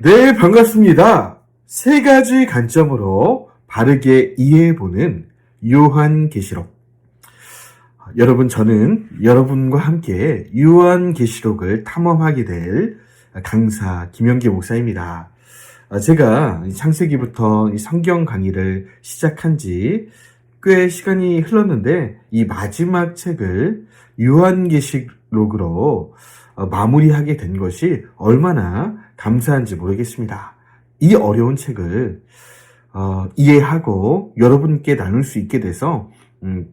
네, 반갑습니다. 세 가지 관점으로 바르게 이해해보는 요한계시록. 여러분, 저는 여러분과 함께 요한계시록을 탐험하게 될 강사 김영기 목사입니다. 제가 창세기부터 성경 강의를 시작한 지 꽤 시간이 흘렀는데, 이 마지막 책을 요한계시록으로 마무리하게 된 것이 얼마나 감사한지 모르겠습니다. 이 어려운 책을 이해하고 여러분께 나눌 수 있게 돼서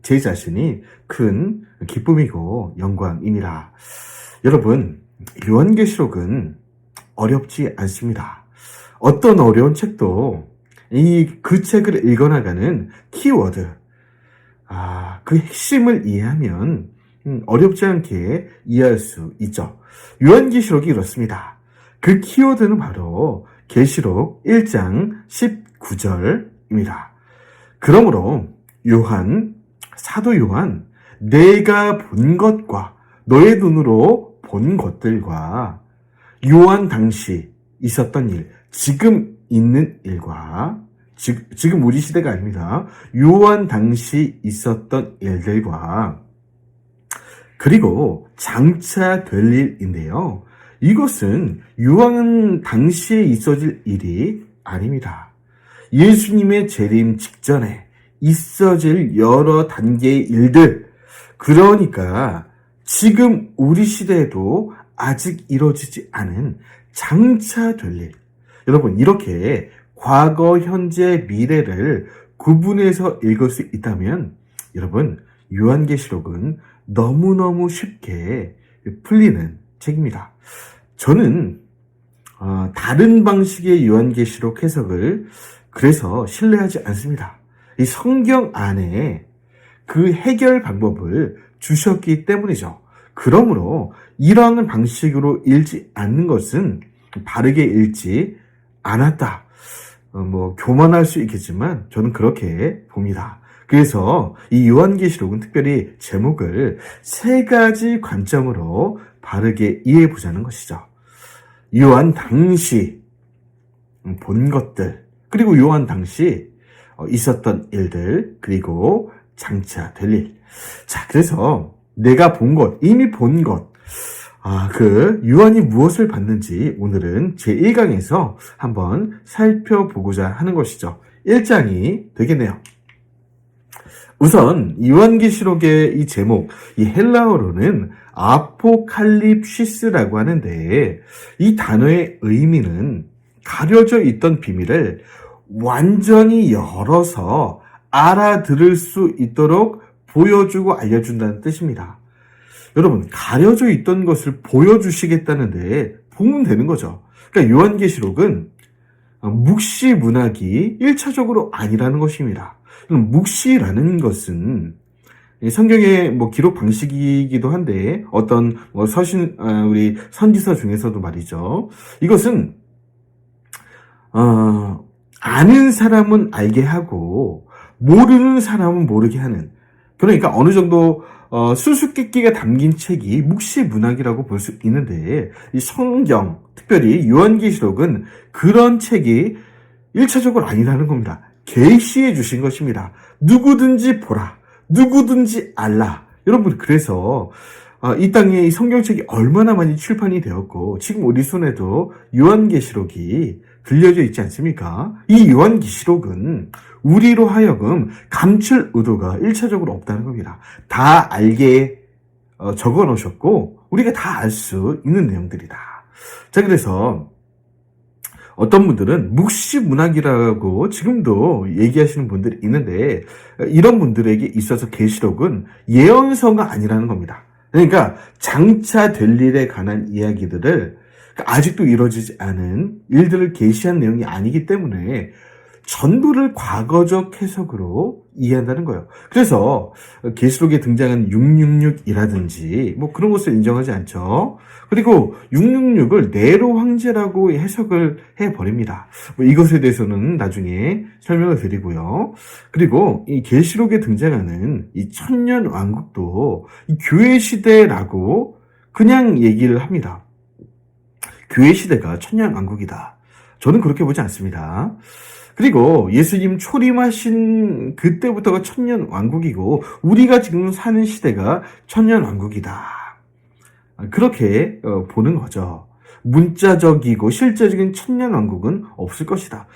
제 자신이 큰 기쁨이고 영광입니다. 여러분, 요한계시록은 어렵지 않습니다. 어떤 어려운 책도 그 책을 읽어나가는 키워드, 그 핵심을 이해하면 어렵지 않게 이해할 수 있죠. 요한계시록이 이렇습니다. 그 키워드는 바로 계시록 1장 19절입니다. 그러므로 사도 요한, 내가 본 것과 너의 눈으로 본 것들과 요한 당시 있었던 일, 지금 있는 일과 지금 우리 시대가 아닙니다. 요한 당시 있었던 일들과 그리고 장차 될 일인데요. 이것은 요한 당시에 있어질 일이 아닙니다. 예수님의 재림 직전에 있어질 여러 단계의 일들, 그러니까 지금 우리 시대에도 아직 이루어지지 않은 장차 될 일. 여러분, 이렇게 과거, 현재, 미래를 구분해서 읽을 수 있다면 여러분, 요한계시록은 너무너무 쉽게 풀리는 책입니다. 저는 다른 방식의 요한계시록 해석을 그래서 신뢰하지 않습니다. 이 성경 안에 그 해결 방법을 주셨기 때문이죠. 그러므로 이러한 방식으로 읽지 않는 것은 바르게 읽지 않았다. 교만할 수 있겠지만 저는 그렇게 봅니다. 그래서 이 요한계시록은 특별히 제목을 세 가지 관점으로 바르게 이해해 보자는 것이죠. 요한 당시 본 것들, 그리고 요한 당시 있었던 일들, 그리고 장차 될 일. 자, 그래서 내가 본 것, 이미 본 것, 요한이 무엇을 봤는지 오늘은 제1강에서 한번 살펴보고자 하는 것이죠. 1장이 되겠네요. 우선 요한계시록의 이 제목, 이 헬라어로는 아포칼립시스라고 하는데, 이 단어의 의미는 가려져 있던 비밀을 완전히 열어서 알아들을 수 있도록 보여주고 알려준다는 뜻입니다. 여러분, 가려져 있던 것을 보여주시겠다는데 보면 되는 거죠. 그러니까 요한계시록은 묵시 문학이 1차적으로 아니라는 것입니다. 묵시라는 것은 성경의 기록 방식이기도 한데, 어떤 우리 선지서 중에서도 말이죠. 이것은 아는 사람은 알게 하고 모르는 사람은 모르게 하는, 그러니까 어느 정도 수수께끼가 담긴 책이 묵시 문학이라고 볼 수 있는데, 이 성경, 특별히 요한계시록은 그런 책이 1차적으로 아니라는 겁니다. 계시해 주신 것입니다. 누구든지 보라, 누구든지 알라. 여러분, 그래서 이 땅에 이 성경책이 얼마나 많이 출판이 되었고, 지금 우리 손에도 요한계시록이 들려져 있지 않습니까? 이 요한계시록은 우리로 하여금 감출 의도가 1차적으로 없다는 겁니다. 다 알게 적어 놓으셨고, 우리가 다 알 수 있는 내용들이다. 자, 그래서 어떤 분들은 묵시 문학이라고 지금도 얘기하시는 분들이 있는데, 이런 분들에게 있어서 계시록은 예언서가 아니라는 겁니다. 그러니까 장차 될 일에 관한 이야기들을, 아직도 이루어지지 않은 일들을 계시한 내용이 아니기 때문에 전부를 과거적 해석으로 이해한다는 거예요. 그래서 계시록에 등장한 666이라든지 그런 것을 인정하지 않죠. 그리고 666을 네로 황제라고 해석을 해버립니다. 이것에 대해서는 나중에 설명을 드리고요. 그리고 이 계시록에 등장하는 이 천년 왕국도 이 교회 시대라고 그냥 얘기를 합니다. 교회 시대가 천년 왕국이다. 저는 그렇게 보지 않습니다. 그리고 예수님 초림하신 그때부터가 천년왕국이고 우리가 지금 사는 시대가 천년왕국이다. 그렇게 보는 거죠. 문자적이고 실제적인 천년왕국은 없을 것이다.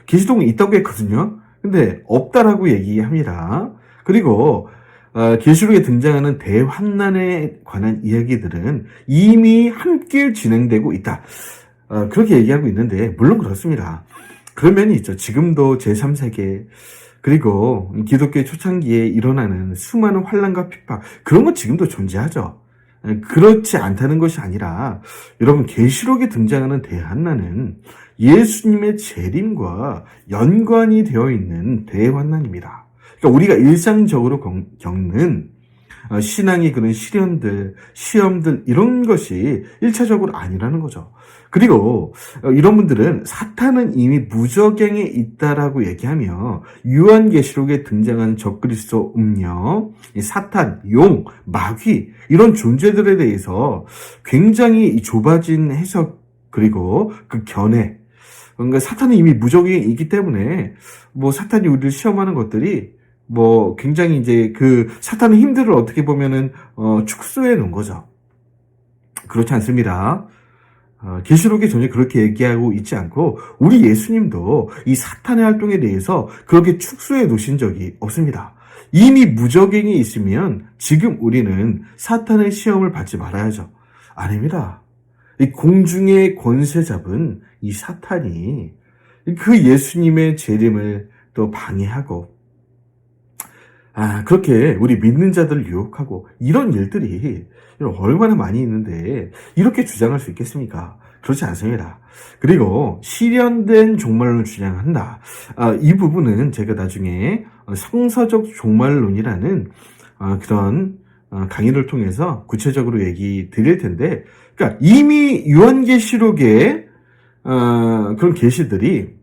계시록은 있다고 했거든요. 근데 없다라고 얘기합니다. 그리고 계시록에 등장하는 대환난에 관한 이야기들은 이미 함께 진행되고 있다. 그렇게 얘기하고 있는데 물론 그렇습니다. 그런 면이 있죠. 지금도 제3세계 그리고 기독교의 초창기에 일어나는 수많은 환난과 핍박 그런 건 지금도 존재하죠. 그렇지 않다는 것이 아니라 여러분 계시록에 등장하는 대환난은 예수님의 재림과 연관이 되어 있는 대환난입니다. 그러니까 우리가 일상적으로 겪는 신앙의 그런 시련들, 시험들 이런 것이 1차적으로 아니라는 거죠. 그리고 이런 분들은 사탄은 이미 무저갱에 있다라고 얘기하며 요한계시록에 등장하는 적그리스도 음녀, 사탄, 용, 마귀 이런 존재들에 대해서 굉장히 좁아진 해석 그리고 그 견해 그러니까 사탄은 이미 무저갱에 있기 때문에 뭐 사탄이 우리를 시험하는 것들이 뭐 굉장히 이제 그 사탄의 힘들을 어떻게 보면은 축소해 놓은 거죠. 그렇지 않습니다. 계시록에 전혀 그렇게 얘기하고 있지 않고 우리 예수님도 이 사탄의 활동에 대해서 그렇게 축소해 놓으신 적이 없습니다. 이미 무저갱이 있으면 지금 우리는 사탄의 시험을 받지 말아야죠. 아닙니다. 이 공중의 권세 잡은 이 사탄이 그 예수님의 재림을 또 방해하고 그렇게 우리 믿는 자들을 유혹하고 이런 일들이 얼마나 많이 있는데 이렇게 주장할 수 있겠습니까? 그렇지 않습니다. 그리고 실현된 종말론을 주장한다. 이 부분은 제가 나중에 성서적 종말론이라는 그런 강의를 통해서 구체적으로 얘기 드릴 텐데 그러니까 이미 요한계시록에 그런 계시들이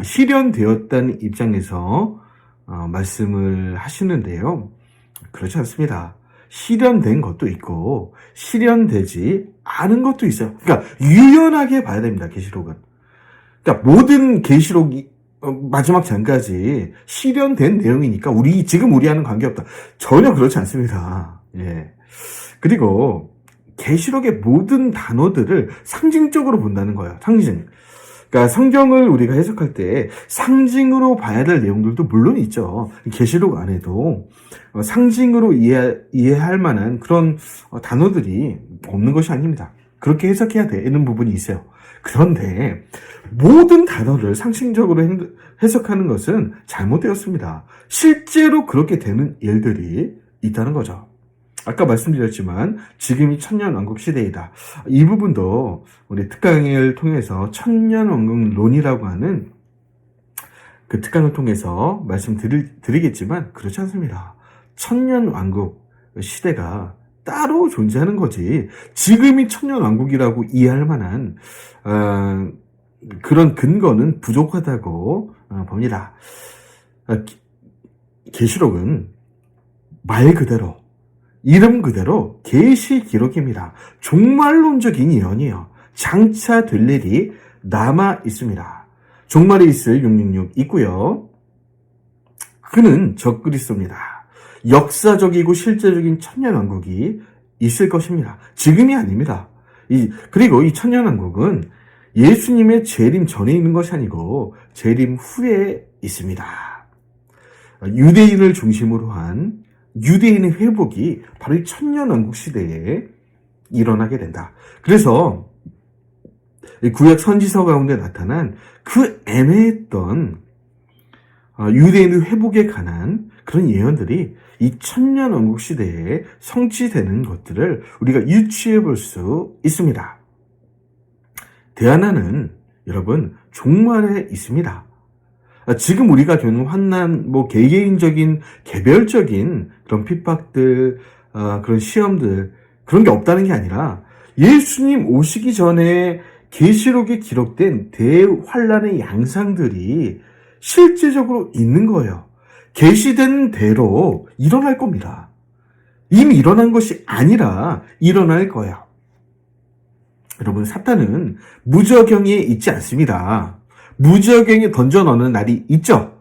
실현되었다는 입장에서 말씀을 하시는데요. 그렇지 않습니다. 실현된 것도 있고 실현되지 않은 것도 있어요. 그러니까 유연하게 봐야 됩니다. 계시록은. 그러니까 모든 계시록이 마지막 장까지 실현된 내용이니까 지금 우리와는 관계없다. 전혀 그렇지 않습니다. 예. 그리고 계시록의 모든 단어들을 상징적으로 본다는 거예요. 상징. 그러니까 성경을 우리가 해석할 때 상징으로 봐야 될 내용들도 물론 있죠. 계시록 안에도 상징으로 이해할 만한 그런 단어들이 없는 것이 아닙니다. 그렇게 해석해야 되는 부분이 있어요. 그런데 모든 단어를 상징적으로 해석하는 것은 잘못되었습니다. 실제로 그렇게 되는 일들이 있다는 거죠. 아까 말씀드렸지만 지금이 천년왕국 시대이다. 이 부분도 우리 특강을 통해서 천년왕국론이라고 하는 그 특강을 통해서 말씀드리겠지만 그렇지 않습니다. 천년왕국 시대가 따로 존재하는 거지 지금이 천년왕국이라고 이해할 만한 그런 근거는 부족하다고 봅니다. 계시록은 말 그대로 이름 그대로 계시 기록입니다. 종말론적인 예언이에요. 장차 될 일이 남아 있습니다. 종말에 있을 666 있고요. 그는 적그리스도입니다. 역사적이고 실제적인 천년왕국이 있을 것입니다. 지금이 아닙니다. 그리고 이 천년왕국은 예수님의 재림 전에 있는 것이 아니고 재림 후에 있습니다. 유대인을 중심으로 한 유대인의 회복이 바로 이 천년왕국 시대에 일어나게 된다. 그래서 구약 선지서 가운데 나타난 그 애매했던 유대인의 회복에 관한 그런 예언들이 이 천년왕국 시대에 성취되는 것들을 우리가 유추해 볼 수 있습니다. 대안하는 여러분 종말에 있습니다. 지금 우리가 겪는 환난, 개개인적인, 개별적인 그런 핍박들, 그런 시험들, 그런 게 없다는 게 아니라 예수님 오시기 전에 계시록에 기록된 대환란의 양상들이 실제적으로 있는 거예요. 계시된 대로 일어날 겁니다. 이미 일어난 것이 아니라 일어날 거예요. 여러분, 사탄은 무저경에 있지 않습니다. 무저경에 던져 넣는 날이 있죠.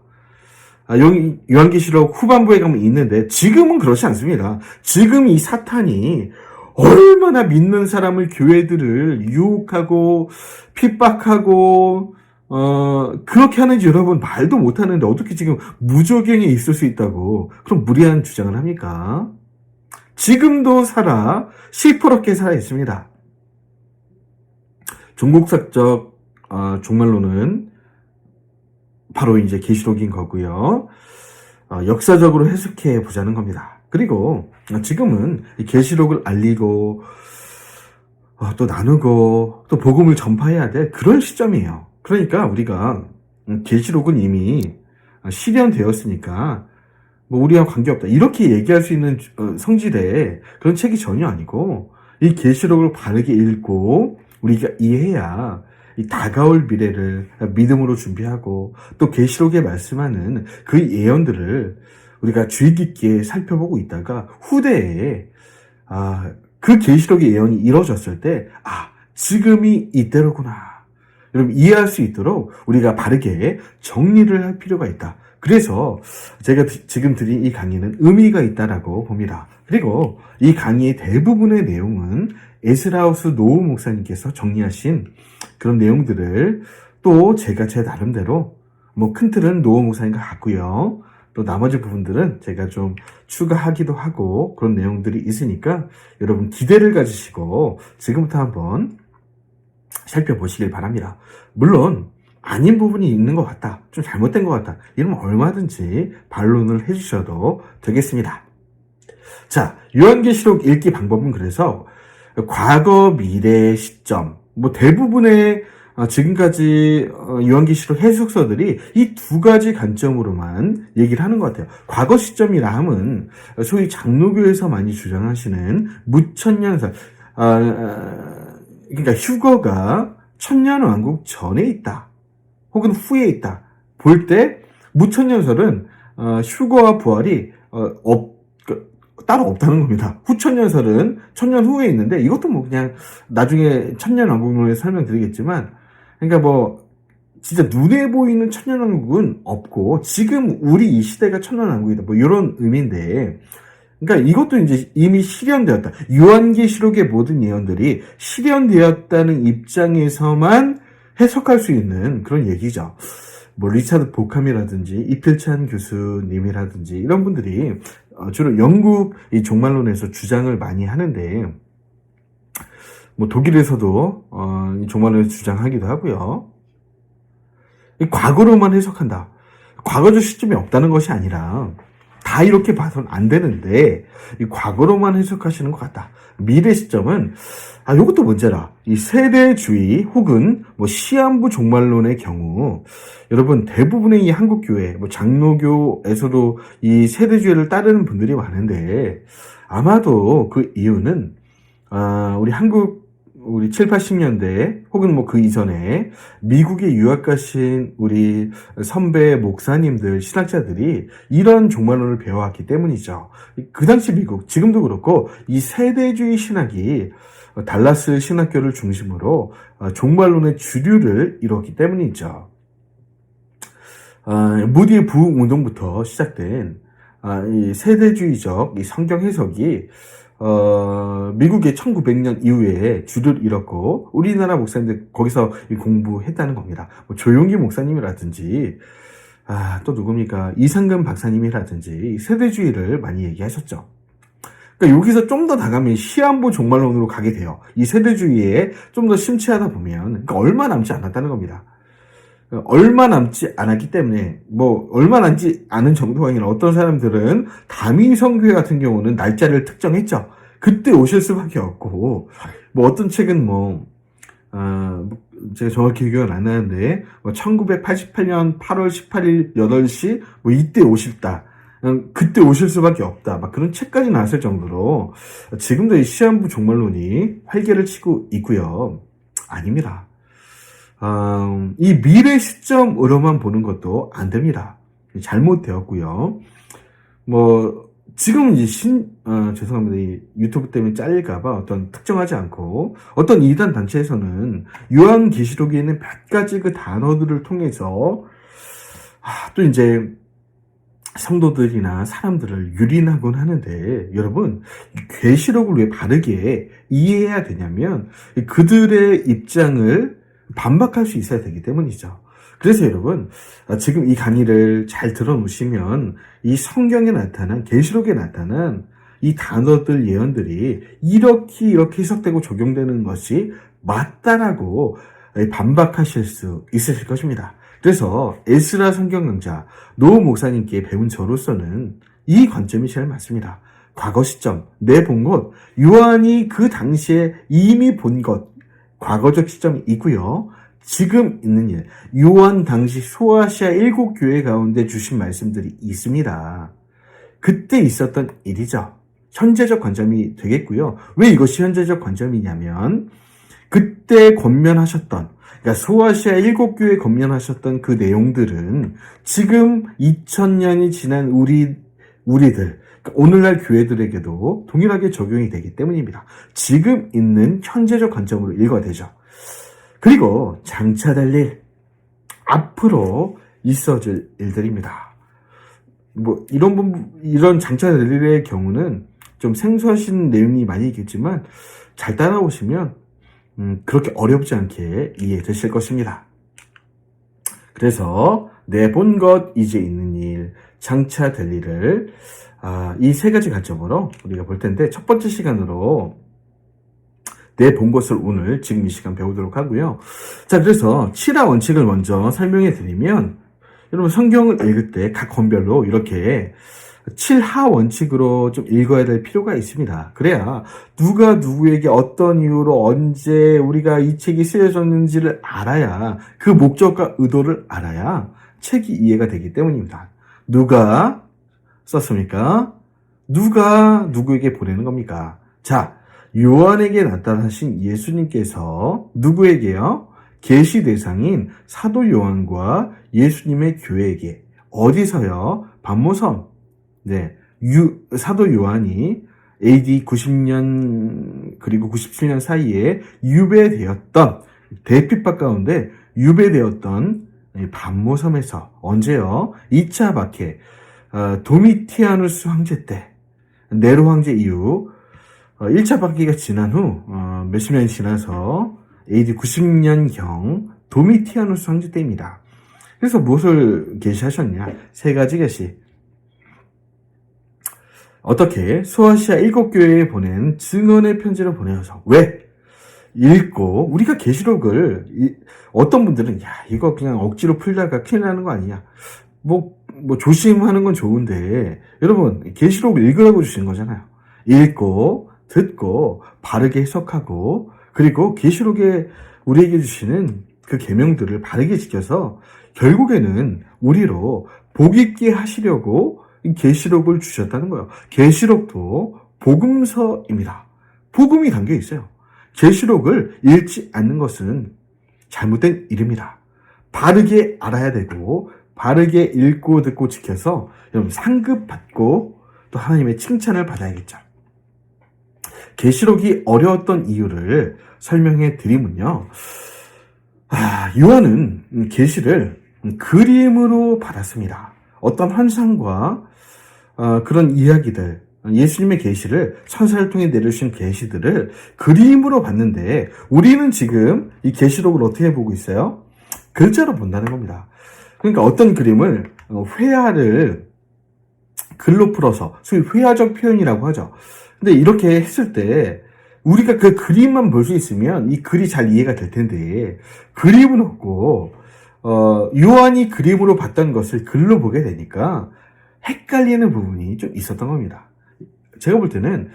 요한계시록 후반부에 가면 있는데 지금은 그렇지 않습니다. 지금 이 사탄이 얼마나 믿는 사람을, 교회들을 유혹하고 핍박하고 그렇게 하는지 여러분 말도 못하는데 어떻게 지금 무저경에 있을 수 있다고 그런 무리한 주장을 합니까? 지금도 시퍼렇게 살아 있습니다. 종국사적 종말론은 바로 이제 계시록인 거고요. 역사적으로 해석해 보자는 겁니다. 그리고 지금은 이 계시록을 알리고 또 나누고 또 복음을 전파해야 될 그런 시점이에요. 그러니까 우리가 계시록은 이미 실현되었으니까 뭐 우리와 관계없다 이렇게 얘기할 수 있는 성질의 그런 책이 전혀 아니고, 이 계시록을 바르게 읽고 우리가 이해해야 이 다가올 미래를 믿음으로 준비하고 또 계시록에 말씀하는 그 예언들을 우리가 주의 깊게 살펴보고 있다가 후대에 그 계시록의 예언이 이루어졌을 때 지금이 이때로구나 여러분 이해할 수 있도록 우리가 바르게 정리를 할 필요가 있다. 그래서 제가 지금 드린 이 강의는 의미가 있다라고 봅니다. 그리고 이 강의의 대부분의 내용은 에스라우스 노우 목사님께서 정리하신 그런 내용들을 또 제가 제 나름대로 큰 틀은 노우 목사님과 같고요. 또 나머지 부분들은 제가 좀 추가하기도 하고 그런 내용들이 있으니까 여러분 기대를 가지시고 지금부터 한번 살펴보시길 바랍니다. 물론 아닌 부분이 있는 것 같다, 좀 잘못된 것 같다 이러면 얼마든지 반론을 해주셔도 되겠습니다. 자, 요한계시록 읽기 방법은 그래서 과거, 미래, 시점 대부분의 지금까지 요한계시록 해석서들이 이 두 가지 관점으로만 얘기를 하는 것 같아요. 과거 시점이라 함은 소위 장로교에서 많이 주장하시는 무천년설, 그러니까 휴거가 천년왕국 전에 있다 혹은 후에 있다 볼 때, 무천년설은 휴거와 부활이 따로 없다는 겁니다. 후천년설은 천년 후에 있는데, 이것도 그냥 나중에 천년왕국론에 설명드리겠지만, 그러니까 진짜 눈에 보이는 천년왕국은 없고 지금 우리 이 시대가 천년왕국이다 이런 의미인데, 그러니까 이것도 이제 이미 실현되었다. 요한계시록의 모든 예언들이 실현되었다는 입장에서만 해석할 수 있는 그런 얘기죠. 리차드 보캄이라든지 이필찬 교수님이라든지 이런 분들이 주로 영국 이 종말론에서 주장을 많이 하는데, 독일에서도 이 종말론에서 주장하기도 하고요. 이 과거로만 해석한다. 과거적 시점이 없다는 것이 아니라 다 이렇게 봐서는 안 되는데 이 과거로만 해석하시는 것 같다. 미래 시점은 이것도 문제라. 이 세대주의 혹은 시한부 종말론의 경우 여러분 대부분의 이 한국 교회 장로교에서도 이 세대주의를 따르는 분들이 많은데, 아마도 그 이유는 우리 7, 80년대 혹은 그 이전에 미국에 유학 가신 우리 선배 목사님들, 신학자들이 이런 종말론을 배워왔기 때문이죠. 그 당시 미국, 지금도 그렇고 이 세대주의 신학이 달라스 신학교를 중심으로 종말론의 주류를 이뤘기 때문이죠. 무디의 부흥운동부터 시작된 이 세대주의적 이 성경 해석이 미국의 1900년 이후에 주를 잃었고 우리나라 목사님들 거기서 공부했다는 겁니다. 조용기 목사님이라든지 또 누굽니까? 이상근 박사님이라든지 세대주의를 많이 얘기하셨죠. 그러니까 여기서 좀 더 나가면 시한부 종말론으로 가게 돼요. 이 세대주의에 좀 더 심취하다 보면 얼마 남지 않았다는 겁니다. 얼마 남지 않았기 때문에 얼마 남지 않은 정도가 아니라 어떤 사람들은 다민성교회 같은 경우는 날짜를 특정했죠. 그때 오실 수밖에 없고 어떤 책은 제가 정확히 기억은 안 나는데 1988년 8월 18일 8시 이때 오실다. 그때 오실 수밖에 없다. 그런 책까지 나왔을 정도로 지금도 이 시한부 종말론이 활개를 치고 있고요. 아닙니다. 이 미래 시점으로만 보는 것도 안 됩니다. 잘못되었고요. 지금 이제 죄송합니다. 이 유튜브 때문에 잘릴까봐 어떤 특정하지 않고 어떤 이단 단체에서는 요한계시록에 있는 몇 가지 그 단어들을 통해서 또 이제 성도들이나 사람들을 유린하곤 하는데, 여러분, 계시록을 왜 바르게 이해해야 되냐면 그들의 입장을 반박할 수 있어야 되기 때문이죠. 그래서 여러분, 지금 이 강의를 잘 들어놓으시면 이 성경에 나타난, 계시록에 나타난 이 단어들, 예언들이 이렇게 해석되고 적용되는 것이 맞다라고 반박하실 수 있으실 것입니다. 그래서 에스라 성경 강좌 노 목사님께 배운 저로서는 이 관점이 제일 맞습니다. 과거 시점, 내 본 것, 요한이 그 당시에 이미 본 것, 과거적 시점이 있고요. 지금 있는 일, 요한 당시 소아시아 7교회 가운데 주신 말씀들이 있습니다. 그때 있었던 일이죠. 현재적 관점이 되겠고요. 왜 이것이 현재적 관점이냐면 그때 권면하셨던, 그러니까 소아시아 7교회 권면하셨던 그 내용들은 지금 2000년이 지난 우리들, 그러니까 오늘날 교회들에게도 동일하게 적용이 되기 때문입니다. 지금 있는 현재적 관점으로 읽어야 되죠. 그리고 장차 될 일, 앞으로 있어질 일들입니다. 이런 장차 될 일의 경우는 좀 생소하신 내용이 많이 있겠지만 잘 따라오시면 그렇게 어렵지 않게 이해되실 것입니다. 그래서 내 본 것, 이제 있는 일, 장차 될 일을 이 세 가지 관점으로 우리가 볼 텐데, 첫 번째 시간으로 내 본 것을 오늘 지금 이 시간 배우도록 하고요. 자, 그래서 7하 원칙을 먼저 설명해 드리면, 여러분 성경을 읽을 때 각 권별로 이렇게 7하 원칙으로 좀 읽어야 될 필요가 있습니다. 그래야 누가 누구에게 어떤 이유로 언제 우리가 이 책이 쓰여졌는지를 알아야, 그 목적과 의도를 알아야 책이 이해가 되기 때문입니다. 누가 썼습니까? 누가 누구에게 보내는 겁니까? 자, 요한에게 나타나신 예수님께서 누구에게요? 계시 대상인 사도 요한과 예수님의 교회에게 어디서요? 반모섬. 네, 사도 요한이 AD 90년 그리고 97년 사이에 유배되었던, 대핍박 가운데 유배되었던 반모섬에서 언제요? 2차 박해, 도미티아누스 황제 때, 네로 황제 이후 1차 박해가 지난 후 몇십 년이 지나서 AD 90년경 도미티아누스 황제 때입니다. 그래서 무엇을 계시하셨냐? 세 가지 계시. 어떻게 소아시아 7교회에 보낸 증언의 편지를 보내서, 왜? 읽고 우리가 계시록을 어떤 분들은 이거 그냥 억지로 풀다가 큰일 나는 거 아니냐, 조심하는 건 좋은데, 여러분 계시록을 읽으라고 주신 거잖아요. 읽고 듣고 바르게 해석하고, 그리고 계시록에 우리에게 주시는 그 계명들을 바르게 지켜서 결국에는 우리로 복 있게 하시려고 계시록을 주셨다는 거예요. 계시록도 복음서입니다. 복음이 담겨 있어요. 계시록을 읽지 않는 것은 잘못된 일입니다. 바르게 알아야 되고, 바르게 읽고 듣고 지켜서 여러분 상급 받고 또 하나님의 칭찬을 받아야겠죠. 계시록이 어려웠던 이유를 설명해 드리면요. 요한은 계시를 그림으로 받았습니다. 어떤 환상과 그런 이야기들, 예수님의 계시를, 천사를 통해 내려주신 계시들을 그림으로 봤는데, 우리는 지금 이 계시록을 어떻게 보고 있어요? 글자로 본다는 겁니다. 그러니까 어떤 그림을 회화를 글로 풀어서, 소위 회화적 표현이라고 하죠. 근데 이렇게 했을 때 우리가 그 그림만 볼 수 있으면 이 글이 잘 이해가 될 텐데, 그림은 없고 요한이 그림으로 봤던 것을 글로 보게 되니까 헷갈리는 부분이 좀 있었던 겁니다. 제가 볼 때는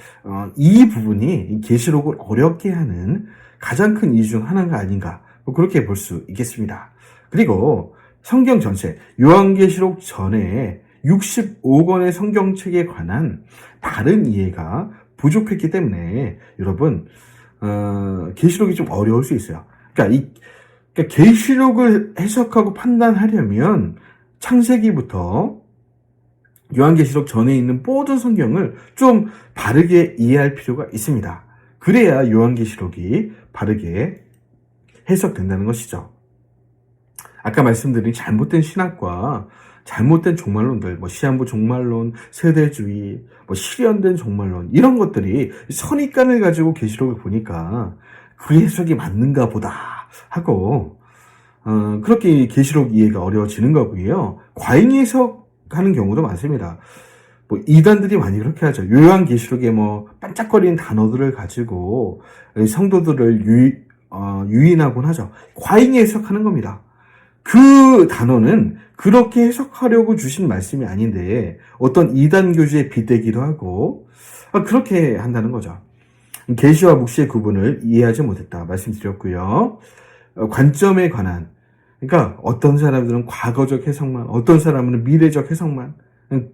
이 부분이 계시록을 어렵게 하는 가장 큰 이유 중 하나가 아닌가, 그렇게 볼 수 있겠습니다. 그리고 성경 전체, 요한계시록 전에 65권의 성경책에 관한 바른 이해가 부족했기 때문에 여러분 계시록이 좀 어려울 수 있어요. 그러니까 계시록을 해석하고 판단하려면 창세기부터 요한계시록 전에 있는 모든 성경을 좀 바르게 이해할 필요가 있습니다. 그래야 요한계시록이 바르게 해석된다는 것이죠. 아까 말씀드린 잘못된 신학과 잘못된 종말론들, 시한부 종말론, 세대주의, 실현된 종말론, 이런 것들이 선입관을 가지고 계시록을 보니까 그 해석이 맞는가 보다 하고, 그렇게 계시록 이해가 어려워지는 거고요. 과잉 해석하는 경우도 많습니다. 이단들이 많이 그렇게 하죠. 요한계시록에 반짝거리는 단어들을 가지고 성도들을 유인하곤 하죠. 과잉 해석하는 겁니다. 그 단어는 그렇게 해석하려고 주신 말씀이 아닌데 어떤 이단 교주의 빗대기도 하고 그렇게 한다는 거죠. 계시와 묵시의 구분을 이해하지 못했다 말씀드렸고요. 관점에 관한, 그러니까 어떤 사람들은 과거적 해석만, 어떤 사람은 미래적 해석만,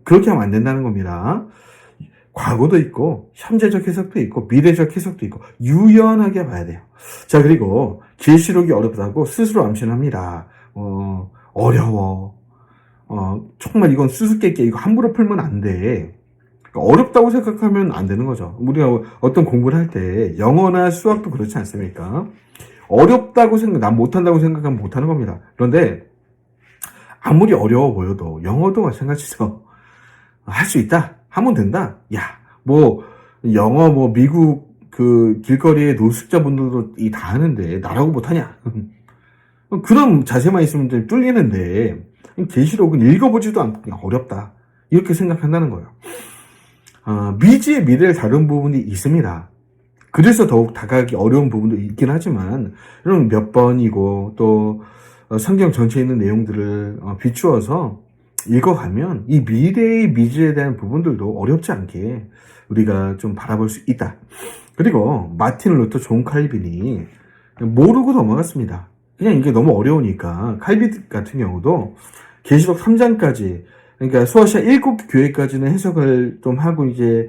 그렇게 하면 안 된다는 겁니다. 과거도 있고 현재적 해석도 있고 미래적 해석도 있고 유연하게 봐야 돼요. 자, 그리고 계시록이 어렵다고 스스로 암신합니다. 어려워. 정말 이건 수수께끼, 이거 함부로 풀면 안 돼. 어렵다고 생각하면 안 되는 거죠. 우리가 어떤 공부를 할 때 영어나 수학도 그렇지 않습니까? 어렵다고 난 못한다고 생각하면 못하는 겁니다. 그런데 아무리 어려워 보여도 영어도 마찬가지죠. 할 수 있다, 하면 된다. 야, 영어 미국 그 길거리에 노숙자분들도 다 하는데 나라고 못하냐? 그런 자세만 있으면 좀 뚫리는데 계시록은 읽어보지도 않고 그냥 어렵다, 이렇게 생각한다는 거예요. 미지의 미래를 다룬 부분이 있습니다. 그래서 더욱 다가가기 어려운 부분도 있긴 하지만 여러분 몇 번이고 또 성경 전체에 있는 내용들을 비추어서 읽어가면 이 미래의 미지에 대한 부분들도 어렵지 않게 우리가 좀 바라볼 수 있다. 그리고 마틴 루터 존 칼빈이 모르고 넘어갔습니다. 그냥 이게 너무 어려우니까. 칼빈 같은 경우도 계시록 3장까지, 그러니까 소아시아 7교회까지는 해석을 좀 하고 이제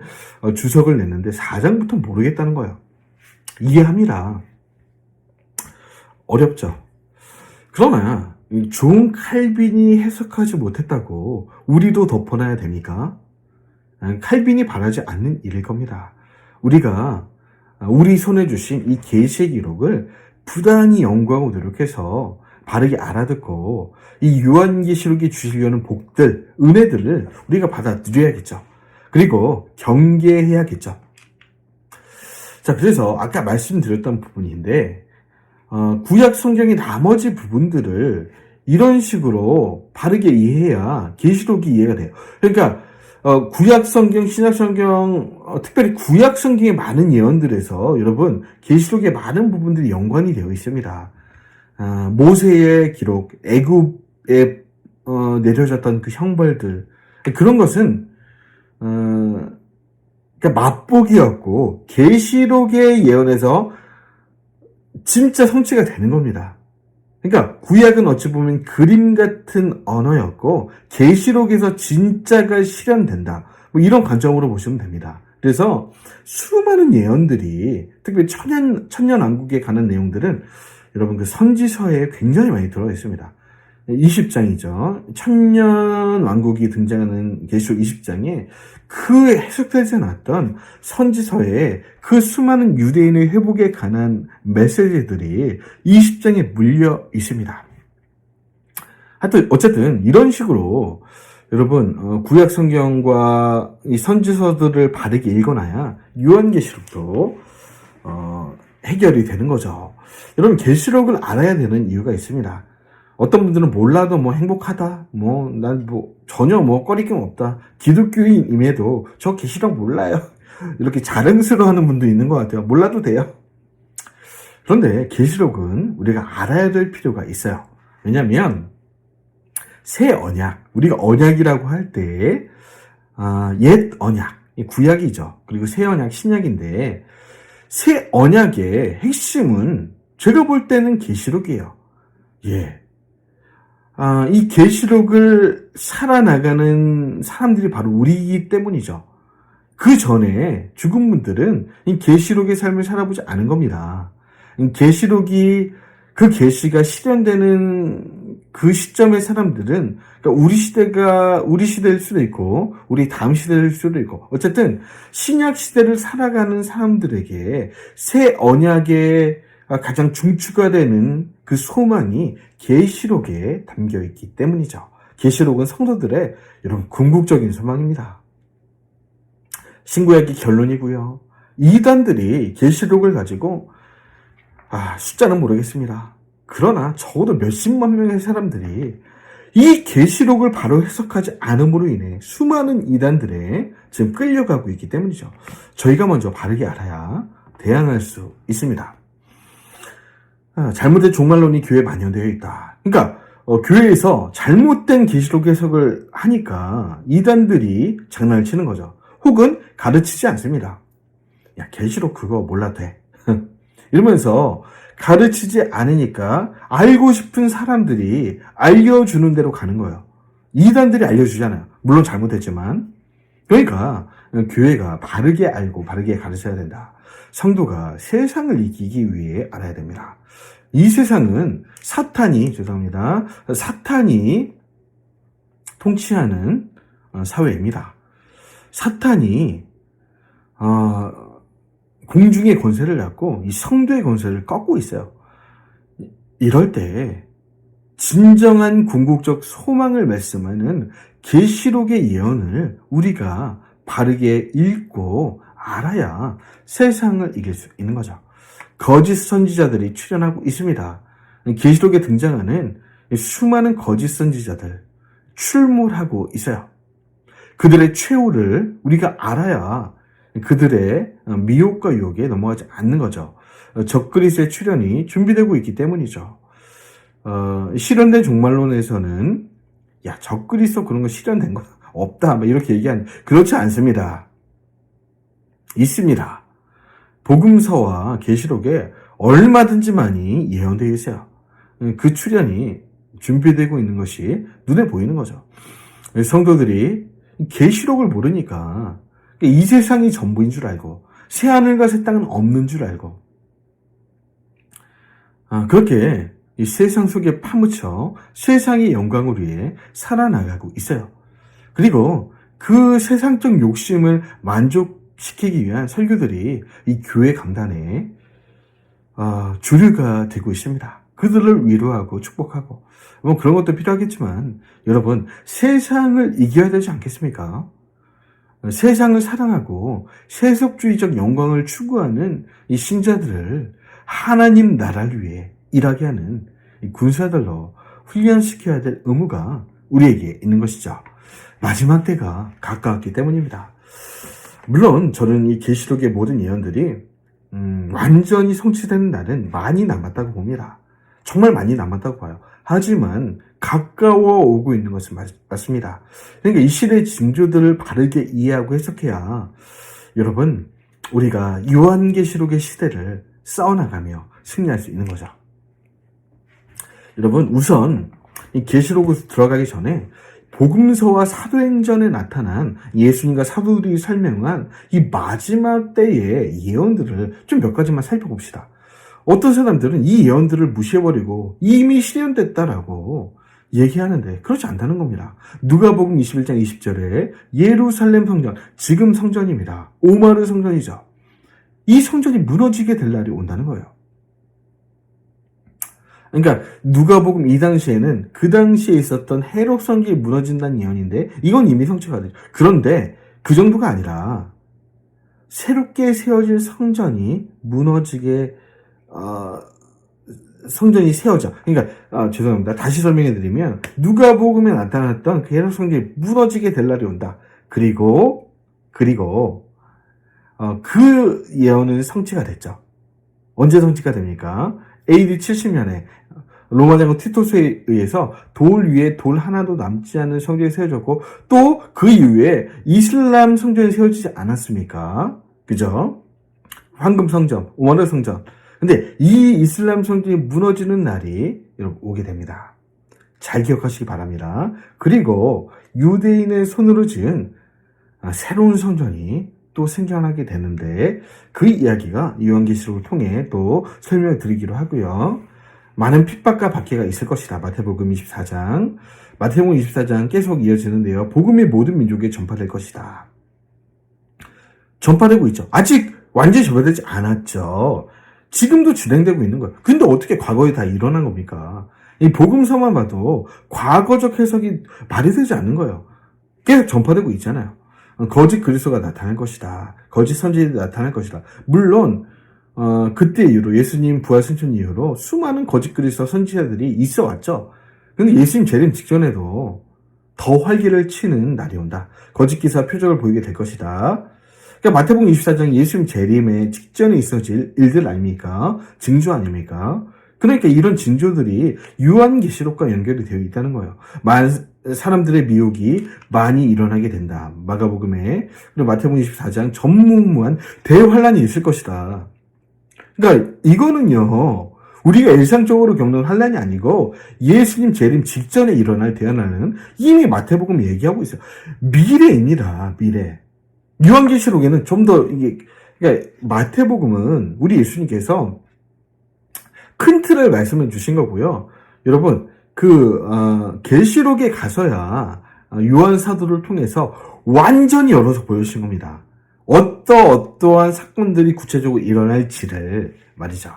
주석을 냈는데 4장부터 모르겠다는 거예요. 이해합니다. 어렵죠. 그러나 존 칼빈이 해석하지 못했다고 우리도 덮어놔야 됩니까? 칼빈이 바라지 않는 일일 겁니다. 우리가 우리 손에 주신 이 계시의 기록을 부단히 연구하고 노력해서 바르게 알아듣고 이 요한계시록이 주시려는 복들, 은혜들을 우리가 받아들여야겠죠. 그리고 경계해야겠죠. 자, 그래서 아까 말씀드렸던 부분인데 구약 성경의 나머지 부분들을 이런 식으로 바르게 이해해야 계시록이 이해가 돼요. 그러니까 구약 성경, 신약 성경, 특별히 구약 성경의 많은 예언들에서 여러분 계시록의 많은 부분들이 연관이 되어 있습니다. 모세의 기록, 애굽에 내려졌던 그 형벌들, 그런 것은 그러니까 맛보기였고 계시록의 예언에서 진짜 성취가 되는 겁니다. 그러니까 구약은 어찌 보면 그림 같은 언어였고 계시록에서 진짜가 실현된다, 이런 관점으로 보시면 됩니다. 그래서 수많은 예언들이, 특히 천년왕국에 관한 내용들은 여러분 그 선지서에 굉장히 많이 들어가 있습니다. 20장이죠. 천년왕국이 등장하는 계시록 20장에 그 해석되지 않았던 선지서에 그 수많은 유대인의 회복에 관한 메시지들이 20장에 물려 있습니다. 하여튼 어쨌든 이런 식으로 여러분 구약 성경과 이 선지서들을 바르게 읽어놔야 요한계시록도 해결이 되는 거죠. 여러분 계시록을 알아야 되는 이유가 있습니다. 어떤 분들은 몰라도 행복하다, 난 전혀 꺼리낌 없다, 기독교인임에도 저 계시록 몰라요, 이렇게 자랑스러워하는 분도 있는 것 같아요. 몰라도 돼요. 그런데 계시록은 우리가 알아야 될 필요가 있어요. 왜냐하면 새 언약, 우리가 언약이라고 할 때 옛 언약, 구약이죠. 그리고 새 언약, 신약인데 새 언약의 핵심은 제가 볼 때는 계시록이에요. 예. 이 계시록을 살아나가는 사람들이 바로 우리이기 때문이죠. 그 전에 죽은 분들은 이 계시록의 삶을 살아보지 않은 겁니다. 계시록이, 그 계시가 실현되는 그 시점의 사람들은, 그러니까 우리 시대일 수도 있고, 우리 다음 시대일 수도 있고, 어쨌든 신약 시대를 살아가는 사람들에게 새 언약의 가장 중추가 되는 그 소망이 계시록에 담겨 있기 때문이죠. 계시록은 성도들의 여러분 궁극적인 소망입니다. 신구약의 결론이고요. 이단들이 계시록을 가지고 숫자는 모르겠습니다. 그러나 적어도 몇십만 명의 사람들이 이 계시록을 바로 해석하지 않음으로 인해 수많은 이단들에 지금 끌려가고 있기 때문이죠. 저희가 먼저 바르게 알아야 대항할 수 있습니다. 잘못된 종말론이 교회에 만연되어 있다. 그러니까 교회에서 잘못된 계시록 해석을 하니까 이단들이 장난을 치는 거죠. 혹은 가르치지 않습니다. 야, 계시록 그거 몰라도 돼. 이러면서 가르치지 않으니까 알고 싶은 사람들이 알려주는 대로 가는 거예요. 이단들이 알려주잖아요. 물론 잘못했지만. 그러니까 교회가 바르게 알고 바르게 가르쳐야 된다. 성도가 세상을 이기기 위해 알아야 됩니다. 이 세상은 사탄이 통치하는 사회입니다. 사탄이 공중의 권세를 갖고 이 성도의 권세를 꺾고 있어요. 이럴 때 진정한 궁극적 소망을 말씀하는 계시록의 예언을 우리가 바르게 읽고 알아야 세상을 이길 수 있는 거죠. 거짓 선지자들이 출현하고 있습니다. 계시록에 등장하는 수많은 거짓 선지자들 출몰하고 있어요. 그들의 최후를 우리가 알아야 그들의 미혹과 유혹에 넘어가지 않는 거죠. 적그리스의 출현이 준비되고 있기 때문이죠. 실현된 종말론에서는 적그리스도 그런 거 실현된 거 없다 이렇게 얘기하는, 그렇지 않습니다. 있습니다. 복음서와 계시록에 얼마든지 많이 예언되어 있어요. 그 출현이 준비되고 있는 것이 눈에 보이는 거죠. 성도들이 계시록을 모르니까 이 세상이 전부인 줄 알고 새하늘과 새 땅은 없는 줄 알고 그렇게 이 세상 속에 파묻혀 세상의 영광을 위해 살아나가고 있어요. 그리고 그 세상적 욕심을 만족시키기 위한 설교들이 이 교회 강단에 주류가 되고 있습니다. 그들을 위로하고 축복하고 뭐 그런 것도 필요하겠지만 여러분 세상을 이겨야 되지 않겠습니까? 세상을 사랑하고 세속주의적 영광을 추구하는 이 신자들을 하나님 나라를 위해 일하게 하는 군사들로 훈련시켜야 될 의무가 우리에게 있는 것이죠. 마지막 때가 가까웠기 때문입니다. 물론 저는 이 계시록의 모든 예언들이 완전히 성취되는 날은 많이 남았다고 봅니다. 정말 많이 남았다고 봐요. 하지만 가까워 오고 있는 것은 맞습니다. 그러니까 이 시대의 징조들을 바르게 이해하고 해석해야 여러분 우리가 요한계시록의 시대를 싸워나가며 승리할 수 있는 거죠. 여러분 우선 이 계시록으로 들어가기 전에 복음서와 사도행전에 나타난 예수님과 사도들이 설명한 이 마지막 때의 예언들을 좀 몇 가지만 살펴봅시다. 어떤 사람들은 이 예언들을 무시해버리고 이미 실현됐다라고 얘기하는데 그렇지 않다는 겁니다. 누가복음 21장 20절에 예루살렘 성전, 지금 성전입니다. 오마르 성전이죠. 이 성전이 무너지게 될 날이 온다는 거예요. 그러니까 누가복음 이 당시에는 그 당시에 있었던 헤롯 성전이 무너진다는 예언인데 이건 이미 성취가 되죠. 그런데 그 정도가 아니라 새롭게 세워질 성전이 무너지게 성전이 세워져. 그러니까 죄송합니다. 다시 설명해 드리면 누가복음에 나타났던 그 헤롯 성전이 무너지게 될 날이 온다. 그리고 그 예언은 성취가 됐죠. 언제 성취가 됩니까? AD 70년에 로마 장군 티토스에 의해서 돌 위에 돌 하나도 남지 않은 성전이 세워졌고 또 그 이후에 이슬람 성전이 세워지지 않았습니까? 그죠? 황금 성전, 오마르 성전. 근데 이 이슬람 성전이 무너지는 날이 여러분 오게 됩니다. 잘 기억하시기 바랍니다. 그리고 유대인의 손으로 지은 새로운 성전이 또 생겨나게 되는데 그 이야기가 요한계시록을 통해 또 설명을 드리기로 하고요. 많은 핍박과 박해가 있을 것이다. 마태복음 24장. 마태복음 24장 계속 이어지는데요. 복음이 모든 민족에 전파될 것이다. 전파되고 있죠. 아직 완전히 전파되지 않았죠. 지금도 진행되고 있는 거예요. 근데 어떻게 과거에 다 일어난 겁니까? 이 복음서만 봐도 과거적 해석이 말이 되지 않는 거예요. 계속 전파되고 있잖아요. 거짓 그리스도가 나타날 것이다. 거짓 선지자들이 나타날 것이다. 물론 그때 이후로 예수님 부활 승천 이후로 수많은 거짓 그리스도 선지자들이 있어 왔죠. 근데 예수님 재림 직전에도 더 활기를 치는 날이 온다. 거짓 기사 표적을 보이게 될 것이다. 그러니까 마태복음 24장 예수님 재림의 직전에 있어질 일들 아닙니까? 징조 아닙니까? 그러니까 이런 징조들이 요한계시록과 연결이 되어 있다는 거예요. 사람들의 미혹이 많이 일어나게 된다. 마가복음에. 그리고 마태복음 24장 전무후무한 대환란이 있을 것이다. 그러니까 이거는요. 우리가 일상적으로 겪는 환란이 아니고 예수님 재림 직전에 일어날 대환란은 이미 마태복음이 얘기하고 있어요. 미래입니다. 미래. 요한계시록에는 좀 더 이게 그러니까 마태복음은 우리 예수님께서 큰 틀을 말씀해 주신 거고요. 여러분 계시록에 가서야 요한 사도를 통해서 완전히 열어서 보여주신 겁니다. 어떠한 사건들이 구체적으로 일어날지를 말이죠.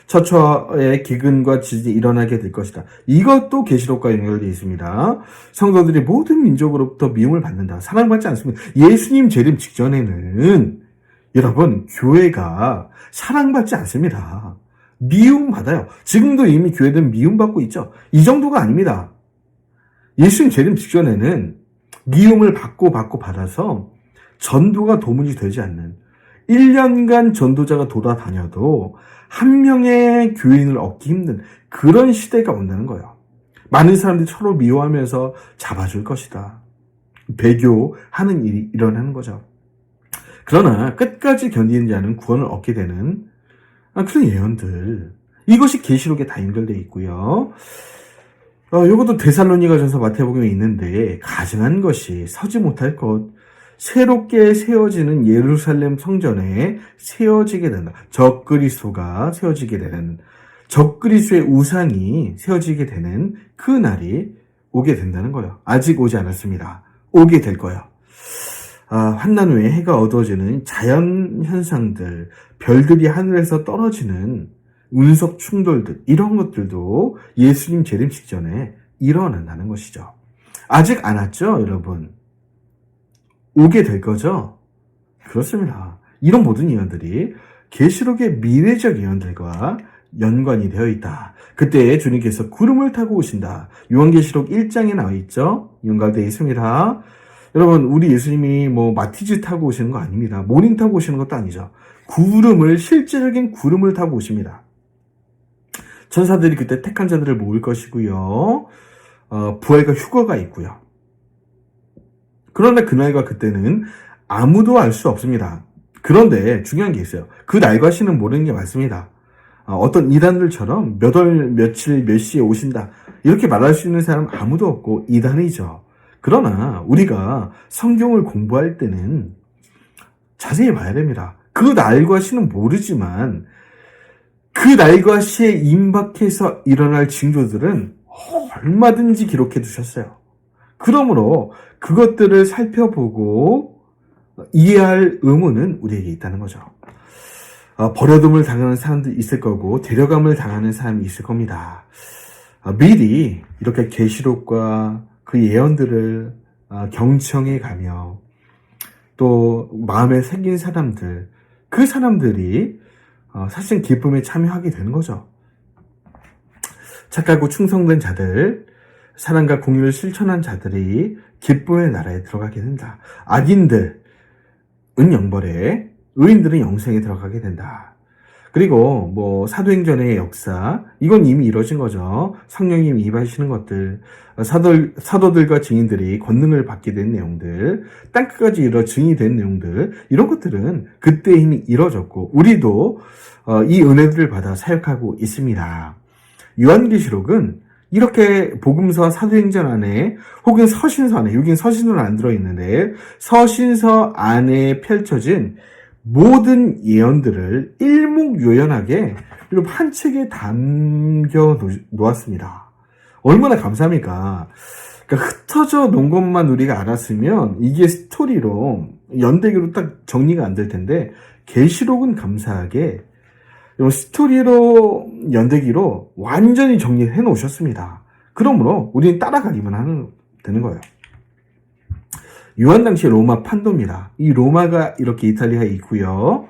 처처의 기근과 지진이 일어나게 될 것이다. 이것도 계시록과 연결되어 있습니다. 성도들이 모든 민족으로부터 미움을 받는다. 사랑받지 않습니다. 예수님 재림 직전에는 여러분 교회가 사랑받지 않습니다. 미움받아요. 지금도 이미 교회들은 미움받고 있죠. 이 정도가 아닙니다. 예수님 재림 직전에는 미움을 받고 받아서 전도가 도무지 되지 않는 1년간 전도자가 돌아다녀도 한 명의 교인을 얻기 힘든 그런 시대가 온다는 거예요. 많은 사람들이 서로 미워하면서 잡아줄 것이다. 배교하는 일이 일어나는 거죠. 그러나 끝까지 견디는 자는 구원을 얻게 되는 그런 예언들. 이것이 계시록에 다 연결되어 있고요. 이것도 데살로니가전서 마태복음에 있는데 가증한 것이 서지 못할 것 새롭게 세워지는 예루살렘 성전에 세워지게 된다. 적그리스도가 세워지게 되는 적그리스도의 우상이 세워지게 되는 그 날이 오게 된다는 거예요. 아직 오지 않았습니다. 오게 될 거예요. 환난 후에 해가 어두워지는 자연 현상들, 별들이 하늘에서 떨어지는 운석 충돌들 이런 것들도 예수님 재림 직전에 일어난다는 것이죠. 아직 안 왔죠, 여러분? 오게 될 거죠? 그렇습니다. 이런 모든 예언들이 계시록의 미래적 예언들과 연관이 되어 있다. 그때 주님께서 구름을 타고 오신다. 요한계시록 1장에 나와 있죠? 연관되어 있습니다. 여러분, 우리 예수님이 마티즈 타고 오시는 거 아닙니다. 모닝 타고 오시는 것도 아니죠. 실제적인 구름을 타고 오십니다. 천사들이 그때 택한 자들을 모을 것이고요. 부활과 휴거가 있고요. 그러나 그날과 그때는 아무도 알 수 없습니다. 그런데 중요한 게 있어요. 그 날과 시는 모르는 게 맞습니다. 어떤 이단들처럼 몇 월, 며칠, 몇 시에 오신다. 이렇게 말할 수 있는 사람 아무도 없고 이단이죠. 그러나 우리가 성경을 공부할 때는 자세히 봐야 됩니다. 그 날과 시는 모르지만 그 날과 시에 임박해서 일어날 징조들은 얼마든지 기록해 두셨어요. 그러므로 그것들을 살펴보고 이해할 의무는 우리에게 있다는 거죠. 버려둠을 당하는 사람들이 있을 거고 데려감을 당하는 사람이 있을 겁니다. 미리 이렇게 계시록과 그 예언들을 경청해 가며 또 마음에 새긴 사람들, 그 사람들이 사실 기쁨에 참여하게 되는 거죠. 착하고 충성된 자들, 사랑과 공의를 실천한 자들이 기쁨의 나라에 들어가게 된다. 악인들은 영벌에, 의인들은 영생에 들어가게 된다. 그리고 사도행전의 역사, 이건 이미 이루어진 거죠. 성령님이 임하시는 것들, 사도들과 증인들이 권능을 받게 된 내용들, 땅끝까지 이뤄 증인이 된 내용들, 이런 것들은 그때 이미 이루어졌고 우리도 이 은혜들을 받아 사역하고 있습니다. 요한계시록은 이렇게 복음서와 사도행전 안에 혹은 서신서 안에, 여긴 서신서는 안 들어있는데 서신서 안에 펼쳐진 모든 예언들을 일목요연하게 여러분 한 책에 담겨 놓았습니다. 얼마나 감사합니까? 그러니까 흩어져 놓은 것만 우리가 알았으면 이게 스토리로 연대기로 딱 정리가 안 될 텐데 계시록은 감사하게 스토리로 연대기로 완전히 정리해 놓으셨습니다. 그러므로 우리는 따라가기만 하면 되는 거예요. 요한 당시 로마 판도입니다. 이 로마가 이렇게 이탈리아에 있고요.